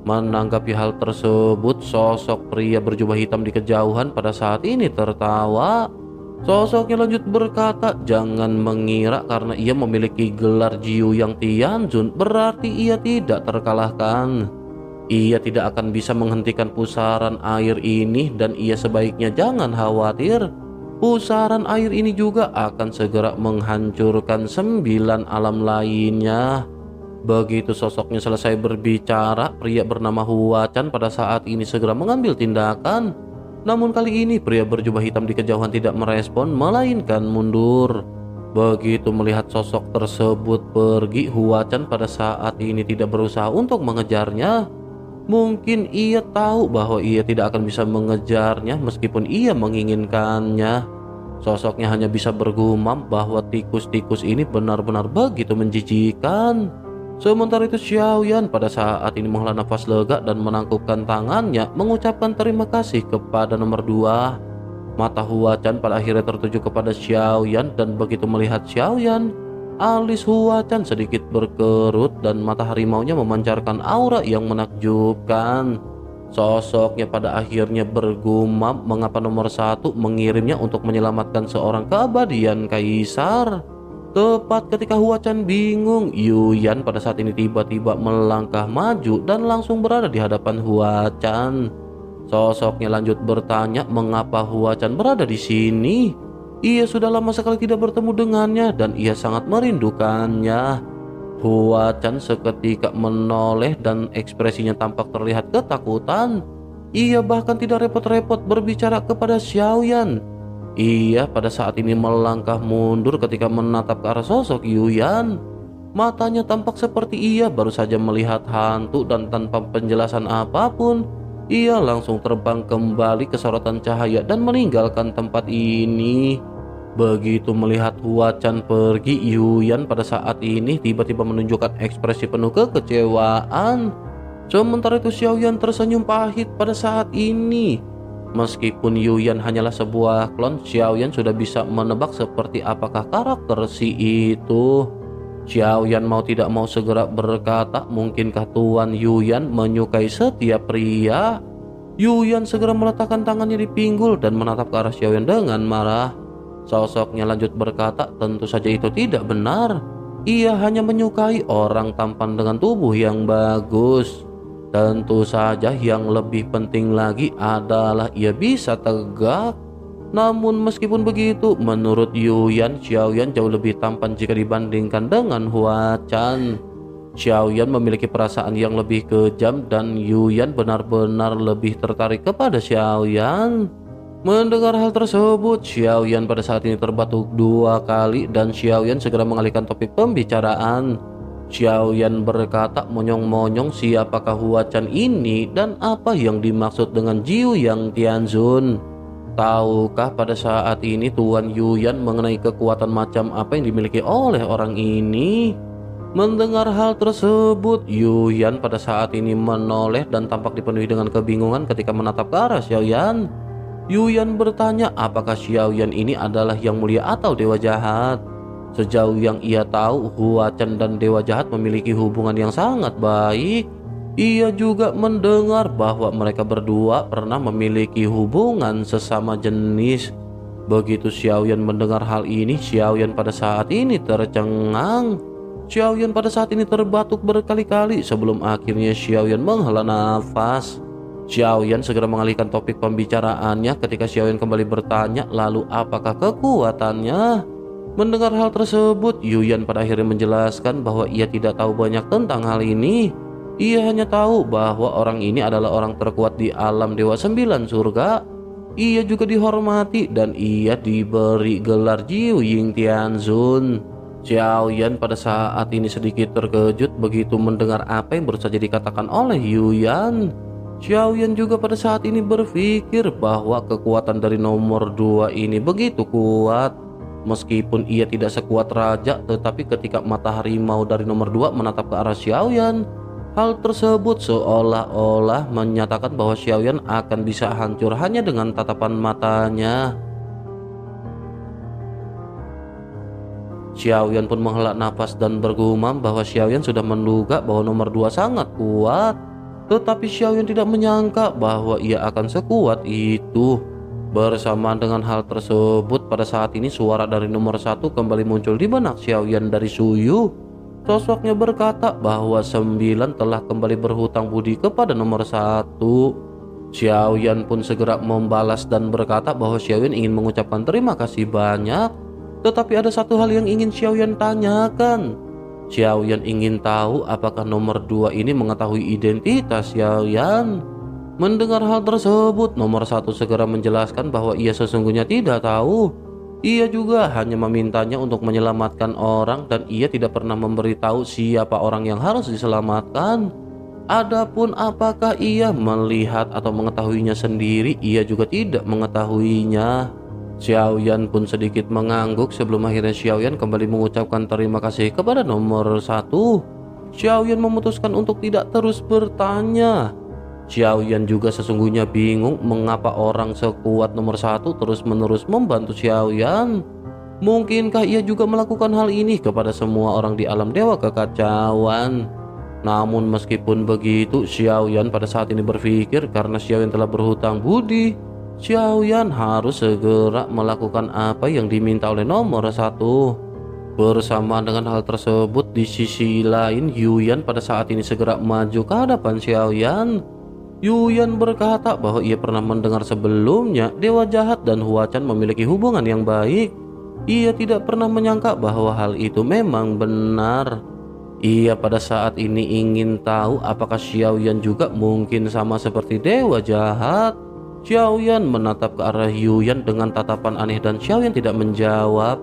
Menanggapi hal tersebut, sosok pria berjubah hitam di kejauhan pada saat ini tertawa. Sosoknya lanjut berkata, jangan mengira karena ia memiliki gelar Jiu yang Tianzun berarti ia tidak terkalahkan. Ia tidak akan bisa menghentikan pusaran air ini dan ia sebaiknya jangan khawatir. Pusaran air ini juga akan segera menghancurkan 9 alam lainnya. Begitu sosoknya selesai berbicara, pria bernama Hua Chan pada saat ini segera mengambil tindakan. Namun kali ini pria berjubah hitam di kejauhan tidak merespon melainkan mundur. Begitu melihat sosok tersebut pergi, Hua Chan pada saat ini tidak berusaha untuk mengejarnya. Mungkin ia tahu bahwa ia tidak akan bisa mengejarnya meskipun ia menginginkannya. Sosoknya hanya bisa bergumam bahwa tikus-tikus ini benar-benar begitu menjijikan. Sementara itu Xiaoyan pada saat ini menghela nafas lega dan menangkupkan tangannya mengucapkan terima kasih kepada nomor 2. Mata Hua Chan pada akhirnya tertuju kepada Xiaoyan dan begitu melihat Xiaoyan, alis Hua Chan sedikit berkerut dan mata harimaunya memancarkan aura yang menakjubkan. Sosoknya pada akhirnya bergumam mengapa nomor 1 mengirimnya untuk menyelamatkan seorang keabadian kaisar. Tepat ketika Hua Chan bingung, Yuyan pada saat ini tiba-tiba melangkah maju dan langsung berada di hadapan Hua Chan. Sosoknya lanjut bertanya mengapa Hua Chan berada di sini. Ia sudah lama sekali tidak bertemu dengannya dan ia sangat merindukannya. Hua Chan seketika menoleh dan ekspresinya tampak terlihat ketakutan. Ia bahkan tidak repot-repot berbicara kepada Xiaoyan. Ia pada saat ini melangkah mundur ketika menatap ke arah sosok Yuyan. Matanya tampak seperti ia baru saja melihat hantu dan tanpa penjelasan apapun, ia langsung terbang kembali ke sorotan cahaya dan meninggalkan tempat ini. Begitu melihat Hua Chan pergi, Yuyan pada saat ini tiba-tiba menunjukkan ekspresi penuh kekecewaan. Sementara itu Xiaoyan tersenyum pahit pada saat ini. Meskipun Yuyan hanyalah sebuah klon, Xiaoyan sudah bisa menebak seperti apakah karakter si itu. Xiaoyan mau tidak mau segera berkata, mungkinkah Tuan Yuyan menyukai setiap pria? Yuyan segera meletakkan tangannya di pinggul dan menatap ke arah Xiaoyan dengan marah. Sosoknya lanjut berkata, tentu saja itu tidak benar. Ia hanya menyukai orang tampan dengan tubuh yang bagus. Tentu saja yang lebih penting lagi adalah ia bisa tegak. Namun meskipun begitu, menurut Yuyan, Xiaoyan jauh lebih tampan jika dibandingkan dengan Hua Chan. Xiaoyan memiliki perasaan yang lebih kejam dan Yuyan benar-benar lebih tertarik kepada Xiaoyan. Mendengar hal tersebut, Xiaoyan pada saat ini terbatuk 2 kali dan Xiaoyan segera mengalihkan topik pembicaraan. Xiaoyan berkata monyong-monyong siapakah Hua Chan ini dan apa yang dimaksud dengan Jiu yang Tianzun. Tahukah pada saat ini Tuan Yuyan mengenai kekuatan macam apa yang dimiliki oleh orang ini? Mendengar hal tersebut, Yuyan pada saat ini menoleh dan tampak dipenuhi dengan kebingungan ketika menatap ke arah Xiaoyan. Yuyan bertanya apakah Xiaoyan ini adalah yang mulia atau dewa jahat. Sejauh yang ia tahu, Hua Chan dan dewa jahat memiliki hubungan yang sangat baik. Ia juga mendengar bahwa mereka berdua pernah memiliki hubungan sesama jenis. Begitu Xiaoyan mendengar hal ini, Xiaoyan pada saat ini tercengang. Xiaoyan pada saat ini terbatuk berkali-kali sebelum akhirnya Xiaoyan menghela nafas. Xiaoyan segera mengalihkan topik pembicaraannya ketika Xiaoyan kembali bertanya, lalu apakah kekuatannya? Mendengar hal tersebut, Yuyan pada akhirnya menjelaskan bahwa ia tidak tahu banyak tentang hal ini. Ia hanya tahu bahwa orang ini adalah orang terkuat di alam Dewa 9 surga. Ia juga dihormati dan ia diberi gelar Jiu Ying Tianzun. Xiaoyan pada saat ini sedikit terkejut begitu mendengar apa yang baru saja dikatakan oleh Yuyan. Xiaoyan juga pada saat ini berpikir bahwa kekuatan dari nomor 2 ini begitu kuat. Meskipun ia tidak sekuat raja, tetapi ketika mata harimau dari nomor 2 menatap ke arah Xiaoyan, hal tersebut seolah-olah menyatakan bahwa Xiaoyan akan bisa hancur hanya dengan tatapan matanya. Xiaoyan pun menghela nafas dan bergumam bahwa Xiaoyan sudah menduga bahwa nomor 2 sangat kuat. Tetapi Xiaoyan tidak menyangka bahwa ia akan sekuat itu. Bersamaan dengan hal tersebut, pada saat ini suara dari nomor 1 kembali muncul di benak Xiaoyan dari Suyu. Sosoknya berkata bahwa 9 telah kembali berhutang budi kepada nomor 1. Xiaoyan pun segera membalas dan berkata bahwa Xiaoyan ingin mengucapkan terima kasih banyak. Tetapi ada satu hal yang ingin Xiaoyan tanyakan. Xiaoyan ingin tahu apakah nomor 2 ini mengetahui identitas Xiaoyan. Mendengar hal tersebut, nomor 1 segera menjelaskan bahwa ia sesungguhnya tidak tahu. Ia juga hanya memintanya untuk menyelamatkan orang dan ia tidak pernah memberitahu siapa orang yang harus diselamatkan. Adapun apakah ia melihat atau mengetahuinya sendiri, ia juga tidak mengetahuinya. Xiaoyan pun sedikit mengangguk sebelum akhirnya Xiaoyan kembali mengucapkan terima kasih kepada nomor 1. Xiaoyan memutuskan untuk tidak terus bertanya. Xiaoyan juga sesungguhnya bingung mengapa orang sekuat nomor 1 terus-menerus membantu Xiaoyan. Mungkinkah ia juga melakukan hal ini kepada semua orang di alam dewa kekacauan? Namun meskipun begitu, Xiaoyan pada saat ini berpikir karena Xiaoyan telah berhutang budi, Xiaoyan harus segera melakukan apa yang diminta oleh nomor 1. Bersamaan dengan hal tersebut, di sisi lain Yuyan pada saat ini segera maju ke hadapan Xiaoyan. Yuyan berkata bahwa ia pernah mendengar sebelumnya Dewa Jahat dan Huachan memiliki hubungan yang baik. Ia tidak pernah menyangka bahwa hal itu memang benar. Ia pada saat ini ingin tahu apakah Xiaoyan juga mungkin sama seperti Dewa Jahat. Xiaoyan menatap ke arah Yuyan dengan tatapan aneh dan Xiaoyan tidak menjawab.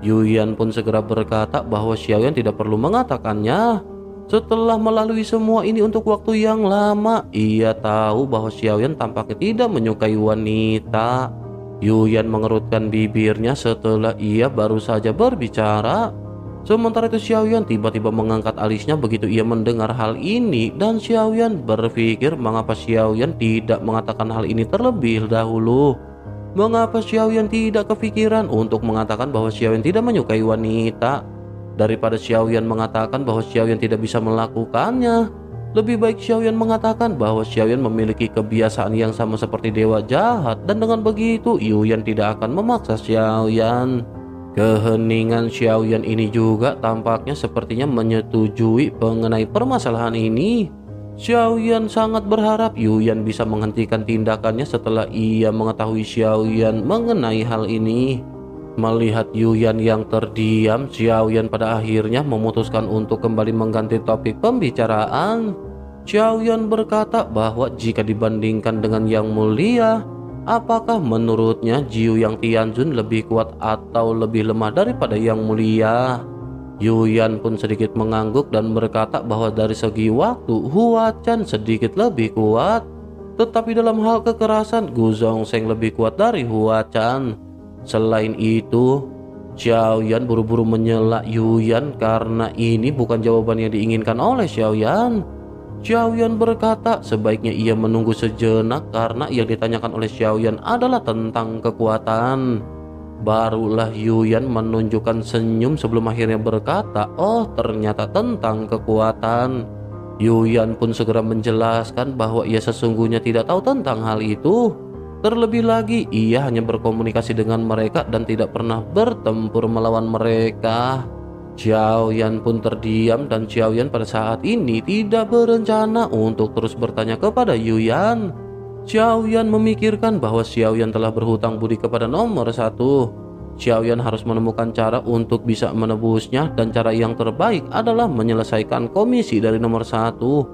Yuyan pun segera berkata bahwa Xiaoyan tidak perlu mengatakannya. Setelah melalui semua ini untuk waktu yang lama, ia tahu bahwa Xiaoyan tampaknya tidak menyukai wanita. Yuyan mengerutkan bibirnya setelah ia baru saja berbicara. Sementara itu Xiaoyan tiba-tiba mengangkat alisnya begitu ia mendengar hal ini, dan Xiaoyan berpikir mengapa Xiaoyan tidak mengatakan hal ini terlebih dahulu. Mengapa Xiaoyan tidak kepikiran untuk mengatakan bahwa Xiaoyan tidak menyukai wanita? Daripada Xiaoyan mengatakan bahwa Xiaoyan tidak bisa melakukannya, lebih baik Xiaoyan mengatakan bahwa Xiaoyan memiliki kebiasaan yang sama seperti Dewa Jahat, dan dengan begitu Yuyan tidak akan memaksa Xiaoyan. Keheningan Xiaoyan ini juga tampaknya sepertinya menyetujui mengenai permasalahan ini. Xiaoyan sangat berharap Yuyan bisa menghentikan tindakannya setelah ia mengetahui Xiaoyan mengenai hal ini. Melihat Yuyan yang terdiam, Xiaoyan pada akhirnya memutuskan untuk kembali mengganti topik pembicaraan. Xiaoyan berkata bahwa jika dibandingkan dengan Yang Mulia, apakah menurutnya Jiu Yang Tianzun lebih kuat atau lebih lemah daripada Yang Mulia? Yuyan pun sedikit mengangguk dan berkata bahwa dari segi waktu Huachan sedikit lebih kuat. Tetapi dalam hal kekerasan Gu Zhongsheng lebih kuat dari Huachan. Selain itu, Xiaoyan buru-buru menyela Yuyan karena ini bukan jawaban yang diinginkan oleh Xiaoyan. Xiaoyan berkata sebaiknya ia menunggu sejenak karena yang ditanyakan oleh Xiaoyan adalah tentang kekuatan. Barulah Yuyan menunjukkan senyum sebelum akhirnya berkata, oh ternyata tentang kekuatan. Yuyan pun segera menjelaskan bahwa ia sesungguhnya tidak tahu tentang hal itu. Terlebih lagi, ia hanya berkomunikasi dengan mereka dan tidak pernah bertempur melawan mereka. Xiaoyan pun terdiam dan Xiaoyan pada saat ini tidak berencana untuk terus bertanya kepada Yuyan. Xiaoyan memikirkan bahwa Xiaoyan telah berhutang budi kepada nomor satu. Xiaoyan harus menemukan cara untuk bisa menebusnya dan cara yang terbaik adalah menyelesaikan komisi dari nomor satu.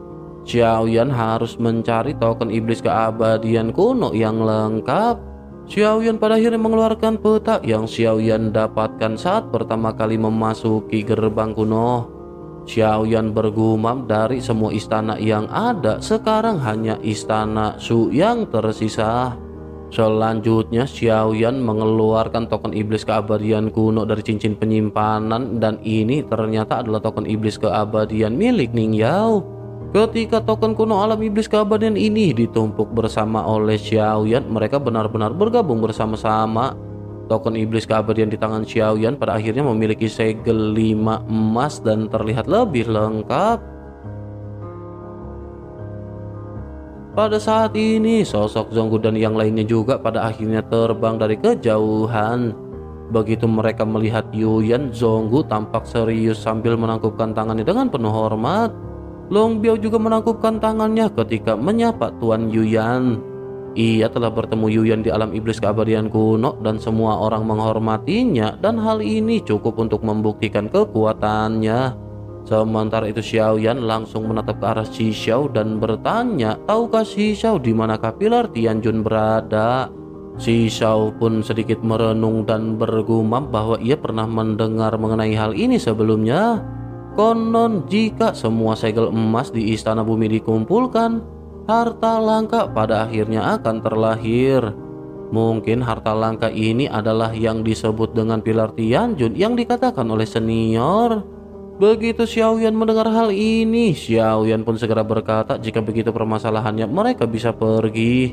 Xiaoyan harus mencari token iblis keabadian kuno yang lengkap. Xiaoyan pada akhirnya mengeluarkan peta yang Xiaoyan dapatkan saat pertama kali memasuki gerbang kuno. Xiaoyan bergumam, dari semua istana yang ada, sekarang hanya istana Shu yang tersisa. Selanjutnya Xiaoyan mengeluarkan token iblis keabadian kuno dari cincin penyimpanan dan ini ternyata adalah token iblis keabadian milik Ning Yao. Ketika token kuno alam iblis keabadian ini ditumpuk bersama oleh Xiaoyan, mereka benar-benar bergabung bersama-sama. Token iblis keabadian di tangan Xiaoyan pada akhirnya memiliki segel 5 emas dan terlihat lebih lengkap. Pada saat ini, sosok Zhonggu dan yang lainnya juga pada akhirnya terbang dari kejauhan. Begitu mereka melihat Yuyan, Zhonggu tampak serius sambil menangkupkan tangannya dengan penuh hormat. Long Biao juga menangkupkan tangannya ketika menyapa Tuan Yuyan. Ia telah bertemu Yuyan di alam iblis keabadian kuno dan semua orang menghormatinya dan hal ini cukup untuk membuktikan kekuatannya. Sementara itu Xiaoyan langsung menatap ke arah Xi Xiao dan bertanya, tahukah Xi Xiao di manakah pilar Tianjun berada? Xi Xiao pun sedikit merenung dan bergumam bahwa ia pernah mendengar mengenai hal ini sebelumnya. Konon jika semua segel emas di istana bumi dikumpulkan, harta langka pada akhirnya akan terlahir. Mungkin harta langka ini adalah yang disebut dengan pilar Tianjun yang dikatakan oleh senior. Begitu Xiaoyan mendengar hal ini, Xiaoyan pun segera berkata jika begitu permasalahannya mereka bisa pergi.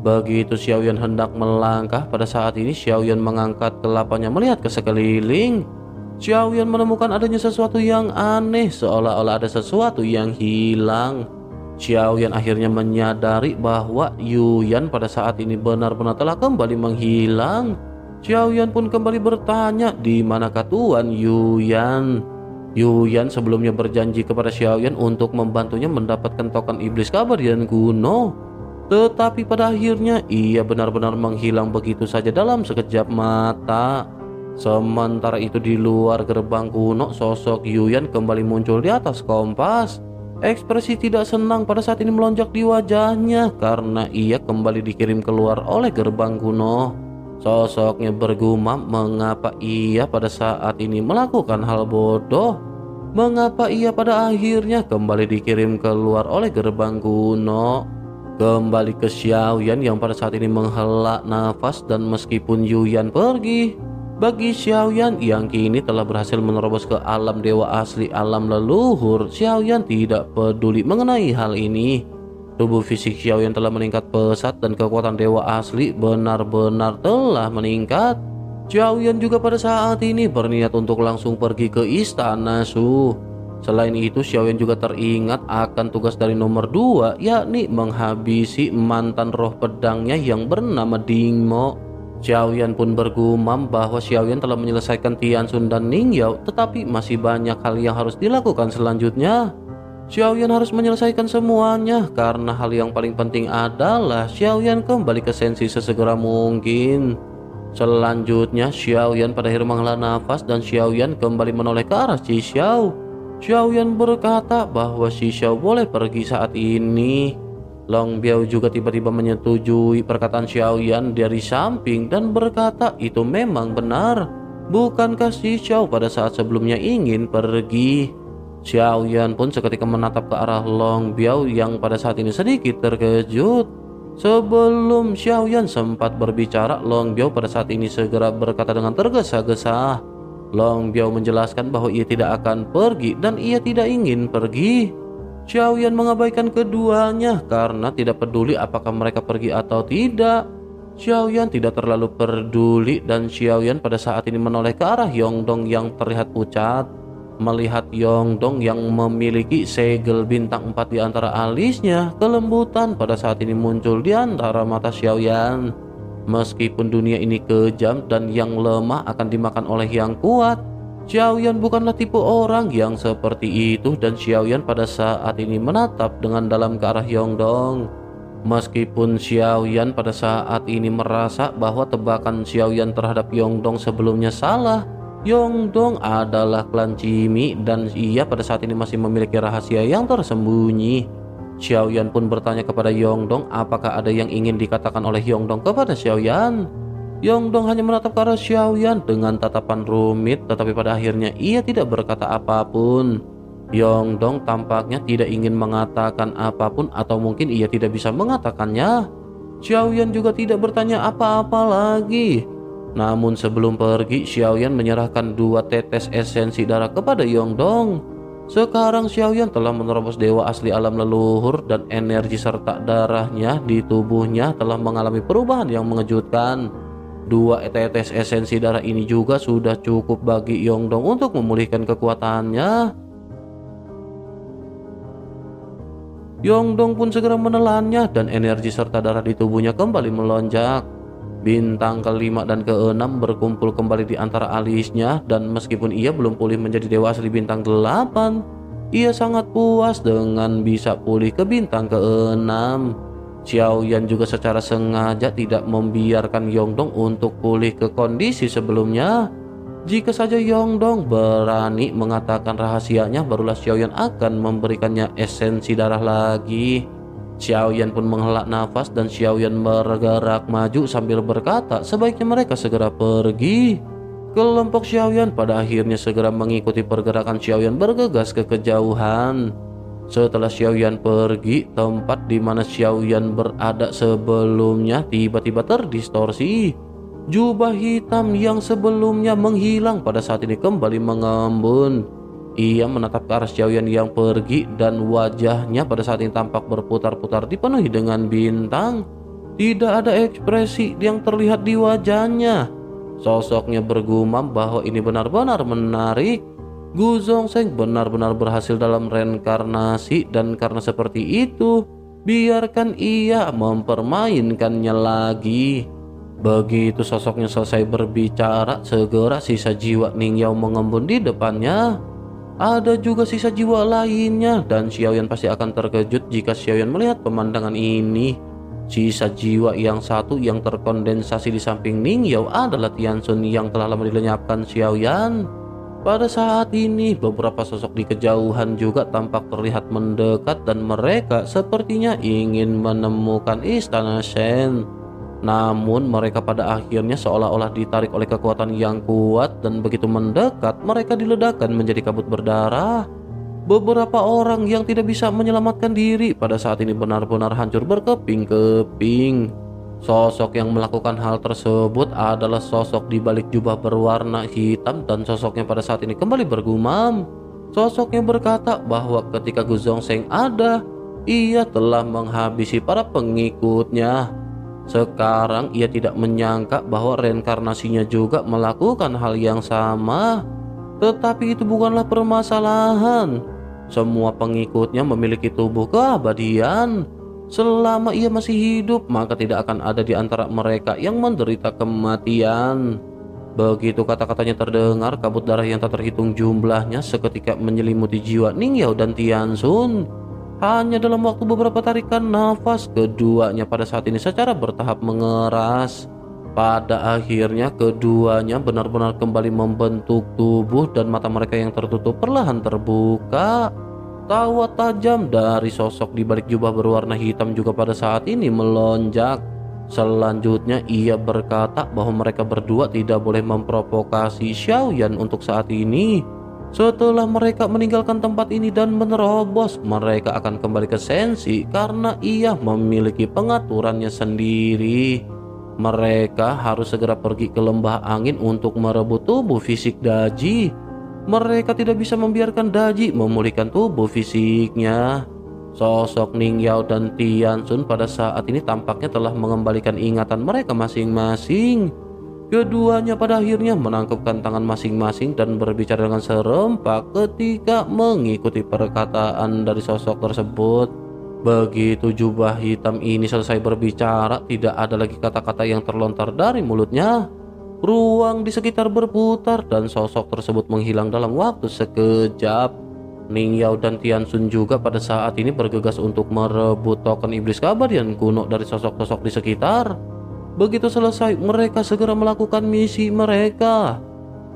Begitu Xiaoyan hendak melangkah, pada saat ini Xiaoyan mengangkat kelapanya melihat ke sekeliling. Xiaoyan menemukan adanya sesuatu yang aneh, seolah-olah ada sesuatu yang hilang. Xiaoyan akhirnya menyadari bahwa Yuyan pada saat ini benar-benar telah kembali menghilang. Xiaoyan pun kembali bertanya, di manakah Tuan Yuyan? Yuyan sebelumnya berjanji kepada Xiaoyan untuk membantunya mendapatkan token iblis keabadian kuno. Tetapi pada akhirnya ia benar-benar menghilang begitu saja dalam sekejap mata. Sementara itu di luar gerbang kuno, sosok Yuyan kembali muncul di atas kompas. Ekspresi tidak senang pada saat ini melonjak di wajahnya karena ia kembali dikirim keluar oleh gerbang kuno. Sosoknya bergumam mengapa ia pada saat ini melakukan hal bodoh. Mengapa ia pada akhirnya kembali dikirim keluar oleh gerbang kuno. Kembali ke Xiaoyan yang pada saat ini menghela nafas dan meskipun Yuyan pergi, bagi Xiaoyan yang kini telah berhasil menerobos ke alam dewa asli alam leluhur, Xiaoyan tidak peduli mengenai hal ini. Tubuh fisik Xiaoyan telah meningkat pesat dan kekuatan dewa asli benar-benar telah meningkat. Xiaoyan juga pada saat ini berniat untuk langsung pergi ke istana Shu. Selain itu Xiaoyan juga teringat akan tugas dari nomor 2, yakni menghabisi mantan roh pedangnya yang bernama Dingmo. Xiaoyan pun bergumam bahwa Xiaoyan telah menyelesaikan Tianxun dan Ning Yao, tetapi masih banyak hal yang harus dilakukan selanjutnya. Xiaoyan harus menyelesaikan semuanya karena hal yang paling penting adalah Xiaoyan kembali ke sensi sesegera mungkin. Selanjutnya Xiaoyan pada akhirnya menghela nafas dan Xiaoyan kembali menoleh ke arah Xi Xiao. Xiaoyan berkata bahwa Xi Xiao boleh pergi saat ini. Long Biao juga tiba-tiba menyetujui perkataan Xiaoyan dari samping dan berkata itu memang benar. Bukankah Xi Xiao pada saat sebelumnya ingin pergi? Xiaoyan pun seketika menatap ke arah Long Biao yang pada saat ini sedikit terkejut. Sebelum Xiaoyan sempat berbicara, Long Biao pada saat ini segera berkata dengan tergesa-gesa. Long Biao menjelaskan bahwa ia tidak akan pergi dan ia tidak ingin pergi. Xiaoyan mengabaikan keduanya karena tidak peduli apakah mereka pergi atau tidak. Xiaoyan tidak terlalu peduli dan Xiaoyan pada saat ini menoleh ke arah Yongdong yang terlihat pucat. Melihat Yongdong yang memiliki segel bintang 4 di antara alisnya, kelembutan pada saat ini muncul di antara mata Xiaoyan. Meskipun dunia ini kejam dan yang lemah akan dimakan oleh yang kuat, Xiaoyan bukanlah tipe orang yang seperti itu, dan Xiaoyan pada saat ini menatap dengan dalam ke arah Yongdong. Meskipun Xiaoyan pada saat ini merasa bahwa tebakan Xiaoyan terhadap Yongdong sebelumnya salah, Yongdong adalah klan Cimi dan ia pada saat ini masih memiliki rahasia yang tersembunyi. Xiaoyan pun bertanya kepada Yongdong apakah ada yang ingin dikatakan oleh Yongdong kepada Xiaoyan. Yongdong hanya menatap ke arah Xiaoyan dengan tatapan rumit, tetapi pada akhirnya ia tidak berkata apapun. Yongdong tampaknya tidak ingin mengatakan apapun, atau mungkin ia tidak bisa mengatakannya. Xiaoyan juga tidak bertanya apa-apa lagi. Namun sebelum pergi, Xiaoyan menyerahkan 2 tetes esensi darah kepada Yongdong. Sekarang Xiaoyan telah menerobos dewa asli alam leluhur, dan energi serta darahnya di tubuhnya telah mengalami perubahan yang mengejutkan. 2 tetes esensi darah ini juga sudah cukup bagi Yongdong untuk memulihkan kekuatannya. Yongdong pun segera menelannya dan energi serta darah di tubuhnya kembali melonjak. Bintang ke-5 dan ke-6 berkumpul kembali di antara alisnya, dan meskipun ia belum pulih menjadi dewa asli bintang 8, ia sangat puas dengan bisa pulih ke bintang ke-6. Xiaoyan juga secara sengaja tidak membiarkan Yongdong untuk pulih ke kondisi sebelumnya. Jika saja Yongdong berani mengatakan rahasianya, barulah Xiaoyan akan memberikannya esensi darah lagi. Xiaoyan pun menghela nafas dan Xiaoyan bergerak maju sambil berkata sebaiknya mereka segera pergi. Kelompok Xiaoyan pada akhirnya segera mengikuti pergerakan Xiaoyan bergegas ke kejauhan. Setelah Xiaoyan pergi, tempat di mana Xiaoyan berada sebelumnya tiba-tiba terdistorsi. Jubah hitam yang sebelumnya menghilang pada saat ini kembali mengembun. Ia menatap ke arah Xiaoyan yang pergi, dan wajahnya pada saat ini tampak berputar-putar dipenuhi dengan bintang. Tidak ada ekspresi yang terlihat di wajahnya. Sosoknya bergumam bahwa ini benar-benar menarik. Gu Zhongsheng benar-benar berhasil dalam reinkarnasi, dan karena seperti itu, biarkan ia mempermainkannya lagi. Begitu sosoknya selesai berbicara, segera sisa jiwa Ningyao mengembun di depannya. Ada juga sisa jiwa lainnya, dan Xiaoyan pasti akan terkejut jika Xiaoyan melihat pemandangan ini. Sisa jiwa yang satu yang terkondensasi di samping Ningyao adalah Tianxun yang telah lama dilenyapkan Xiaoyan. Pada saat ini, beberapa sosok di kejauhan juga tampak terlihat mendekat, dan mereka sepertinya ingin menemukan istana Shen. Namun mereka pada akhirnya seolah-olah ditarik oleh kekuatan yang kuat, dan begitu mendekat mereka diledakkan menjadi kabut berdarah. Beberapa orang yang tidak bisa menyelamatkan diri pada saat ini benar-benar hancur berkeping-keping. Sosok yang melakukan hal tersebut adalah sosok di balik jubah berwarna hitam, dan sosoknya pada saat ini kembali bergumam. Sosoknya berkata bahwa ketika Gu Zhongsheng ada, ia telah menghabisi para pengikutnya. Sekarang ia tidak menyangka bahwa reinkarnasinya juga melakukan hal yang sama. Tetapi itu bukanlah permasalahan. Semua pengikutnya memiliki tubuh keabadian. Selama ia masih hidup, maka tidak akan ada di antara mereka yang menderita kematian. Begitu kata-katanya terdengar, kabut darah yang tak terhitung jumlahnya seketika menyelimuti jiwa Ningyao dan Tianxun. Hanya dalam waktu beberapa tarikan nafas, keduanya pada saat ini secara bertahap mengeras. Pada akhirnya keduanya benar-benar kembali membentuk tubuh, dan mata mereka yang tertutup perlahan terbuka. Tawa tajam dari sosok di balik jubah berwarna hitam juga pada saat ini melonjak. Selanjutnya ia berkata bahwa mereka berdua tidak boleh memprovokasi Xiaoyan untuk saat ini. Setelah mereka meninggalkan tempat ini dan menerobos, mereka akan kembali ke Sensi karena ia memiliki pengaturannya sendiri. Mereka harus segera pergi ke lembah angin untuk merebut tubuh fisik Daji. Mereka tidak bisa membiarkan Daji memulihkan tubuh fisiknya. Sosok Ningyao dan Tianxun pada saat ini tampaknya telah mengembalikan ingatan mereka masing-masing. Keduanya pada akhirnya menangkupkan tangan masing-masing dan berbicara dengan serempak ketika mengikuti perkataan dari sosok tersebut. Begitu jubah hitam ini selesai berbicara, tidak ada lagi kata-kata yang terlontar dari mulutnya. Ruang di sekitar berputar dan sosok tersebut menghilang dalam waktu sekejap. Ning Yao dan Tian Sun juga pada saat ini bergegas untuk merebut token iblis kabadian kuno dari sosok-sosok di sekitar. Begitu selesai, mereka segera melakukan misi mereka.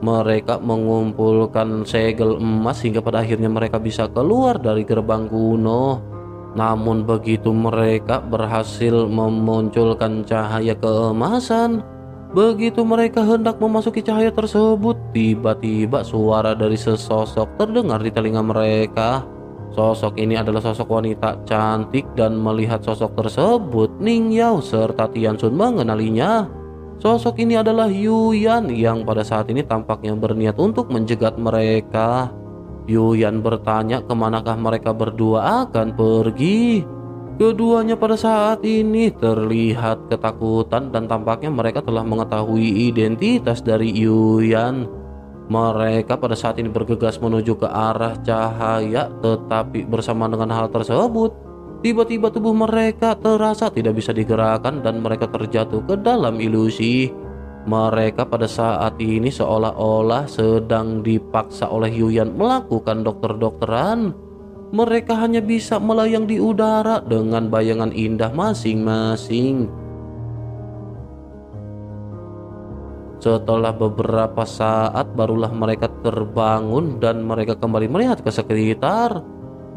Mereka mengumpulkan segel emas hingga pada akhirnya mereka bisa keluar dari gerbang kuno. Namun begitu mereka berhasil memunculkan cahaya keemasan, begitu mereka hendak memasuki cahaya tersebut, tiba-tiba suara dari sesosok terdengar di telinga mereka. Sosok ini adalah sosok wanita cantik dan melihat sosok tersebut, Ning Yao serta Tian Sun mengenalinya. Sosok ini adalah Yuyan yang pada saat ini tampaknya berniat untuk menjegat mereka. Yuyan bertanya kemanakah mereka berdua akan pergi. Keduanya pada saat ini terlihat ketakutan dan tampaknya mereka telah mengetahui identitas dari Yuyan. Mereka pada saat ini bergegas menuju ke arah cahaya, tetapi bersama dengan hal tersebut, tiba-tiba tubuh mereka terasa tidak bisa digerakkan dan mereka terjatuh ke dalam ilusi. Mereka pada saat ini seolah-olah sedang dipaksa oleh Yuyan melakukan dokter-dokteran. Mereka hanya bisa melayang di udara dengan bayangan indah masing-masing. Setelah beberapa saat barulah mereka terbangun dan mereka kembali melihat ke sekitar.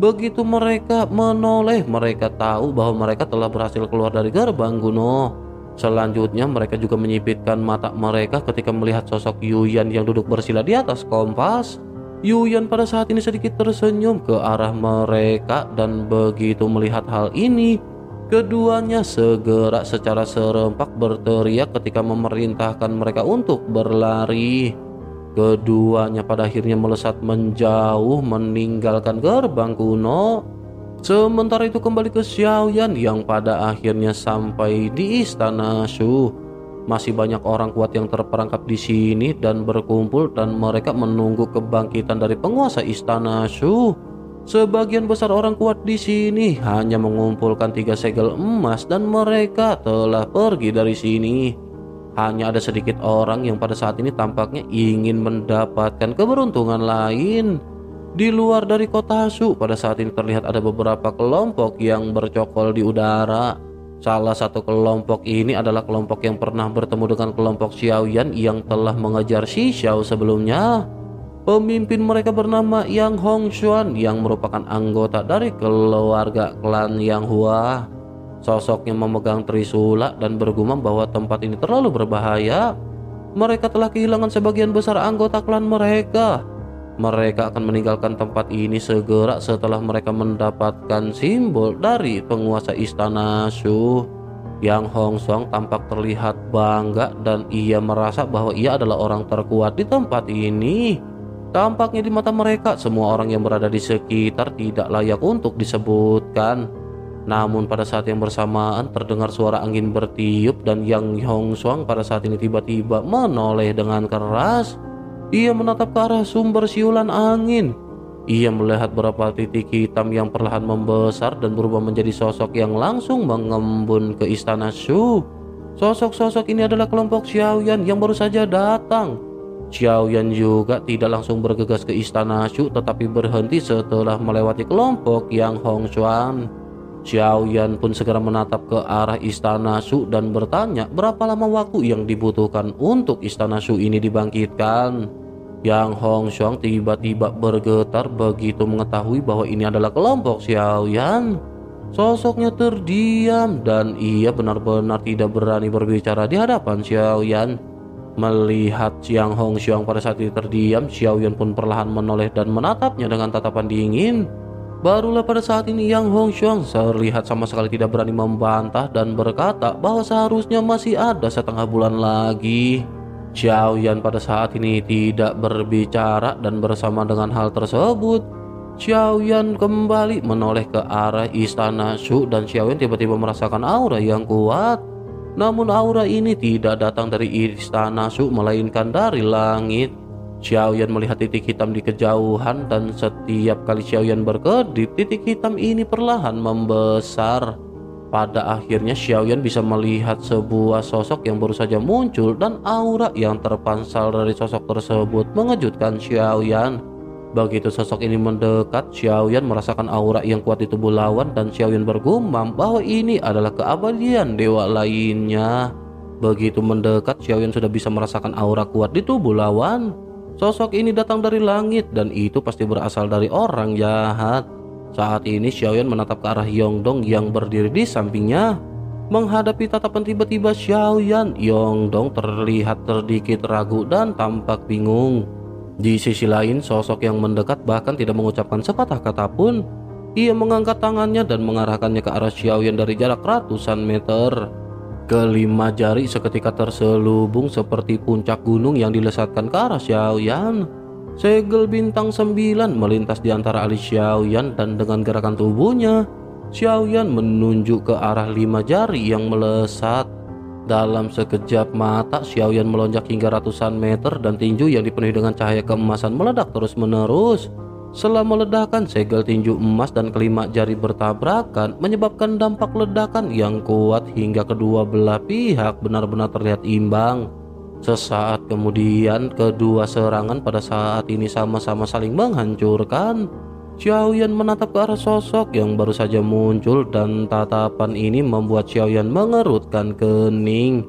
Begitu mereka menoleh, mereka tahu bahwa mereka telah berhasil keluar dari gerbang kuno. Selanjutnya mereka juga menyipitkan mata mereka ketika melihat sosok Yuyan yang duduk bersila di atas kompas. Yuyan pada saat ini sedikit tersenyum ke arah mereka dan begitu melihat hal ini, keduanya segera secara serempak berteriak ketika memerintahkan mereka untuk berlari. Keduanya pada akhirnya melesat menjauh meninggalkan gerbang kuno. Sementara itu kembali ke Xiaoyan yang pada akhirnya sampai di istana Shu. Masih banyak orang kuat yang terperangkap di sini dan berkumpul dan mereka menunggu kebangkitan dari penguasa istana Shu. Sebagian besar orang kuat di sini hanya mengumpulkan 3 segel emas dan mereka telah pergi dari sini. Hanya ada sedikit orang yang pada saat ini tampaknya ingin mendapatkan keberuntungan lain. Di luar dari kota Shu, pada saat ini terlihat ada beberapa kelompok yang bercokol di udara. Salah satu kelompok ini adalah kelompok yang pernah bertemu dengan kelompok Xiaoyan yang telah mengejar Xi Xiao sebelumnya. Pemimpin mereka bernama Yang Hongshuan yang merupakan anggota dari keluarga klan Yang Hua. Sosoknya memegang trisula dan bergumam bahwa tempat ini terlalu berbahaya. Mereka telah kehilangan sebagian besar anggota klan mereka. Mereka akan meninggalkan tempat ini segera setelah mereka mendapatkan simbol dari penguasa istana Shu. Yang Hongshuang tampak terlihat bangga dan ia merasa bahwa ia adalah orang terkuat di tempat ini. Tampaknya di mata mereka semua orang yang berada di sekitar tidak layak untuk disebutkan. Namun pada saat yang bersamaan terdengar suara angin bertiup dan Yang Hongshuang pada saat ini tiba-tiba menoleh dengan keras. Ia menatap ke arah sumber siulan angin. Ia melihat beberapa titik hitam yang perlahan membesar dan berubah menjadi sosok yang langsung mengembun ke istana Shu. Sosok-sosok ini adalah kelompok Xiaoyan yang baru saja datang. Xiaoyan juga tidak langsung bergegas ke istana Shu tetapi berhenti setelah melewati kelompok Yang Hongshuan. Xiaoyan pun segera menatap ke arah istana Shu dan bertanya berapa lama waktu yang dibutuhkan untuk istana Shu ini dibangkitkan. Yang Hongshuang tiba-tiba bergetar begitu mengetahui bahwa ini adalah kelompok Xiaoyan. Sosoknya terdiam dan ia benar-benar tidak berani berbicara di hadapan Xiaoyan. Melihat Yang Hongshuang pada saat itu terdiam, Xiaoyan pun perlahan menoleh dan menatapnya dengan tatapan dingin. Barulah pada saat ini Yang Hongshuang terlihat sama sekali tidak berani membantah dan berkata bahwa seharusnya masih ada setengah bulan lagi. Xiaoyan pada saat ini tidak berbicara dan bersama dengan hal tersebut, Xiaoyan kembali menoleh ke arah istana Shu dan Xiaoyan tiba-tiba merasakan aura yang kuat. Namun aura ini tidak datang dari istana Shu, melainkan dari langit. Xiaoyan melihat titik hitam di kejauhan, dan setiap kali Xiaoyan berkedip, titik hitam ini perlahan membesar. Pada akhirnya Xiaoyan bisa melihat sebuah sosok yang baru saja muncul, dan aura yang terpancar dari sosok tersebut mengejutkan Xiaoyan. Begitu sosok ini mendekat, Xiaoyan merasakan aura yang kuat di tubuh lawan, dan Xiaoyan bergumam bahwa ini adalah keabadian dewa lainnya. Begitu mendekat, Xiaoyan sudah bisa merasakan aura kuat di tubuh lawan. Sosok ini datang dari langit, dan itu pasti berasal dari orang jahat. Saat ini Xiaoyan menatap ke arah Yongdong yang berdiri di sampingnya. Menghadapi tatapan tiba-tiba Xiaoyan, Yongdong terlihat sedikit ragu dan tampak bingung. Di sisi lain, sosok yang mendekat bahkan tidak mengucapkan sepatah kata pun. Ia mengangkat tangannya dan mengarahkannya ke arah Xiaoyan dari jarak ratusan meter. Kelima jari seketika terselubung seperti puncak gunung yang dilesatkan ke arah Xiaoyan. Segel bintang 9 melintas di antara alis Xiaoyan, dan dengan gerakan tubuhnya, Xiaoyan menunjuk ke arah 5 jari yang melesat. Dalam sekejap mata, Xiaoyan melonjak hingga ratusan meter, dan tinju yang dipenuhi dengan cahaya keemasan meledak terus-menerus. Selama ledakan, segel tinju emas dan kelima jari bertabrakan, menyebabkan dampak ledakan yang kuat hingga kedua belah pihak benar-benar terlihat imbang. Sesaat kemudian, kedua serangan pada saat ini sama-sama saling menghancurkan. Xiaoyan menatap ke arah sosok yang baru saja muncul, dan tatapan ini membuat Xiaoyan mengerutkan kening.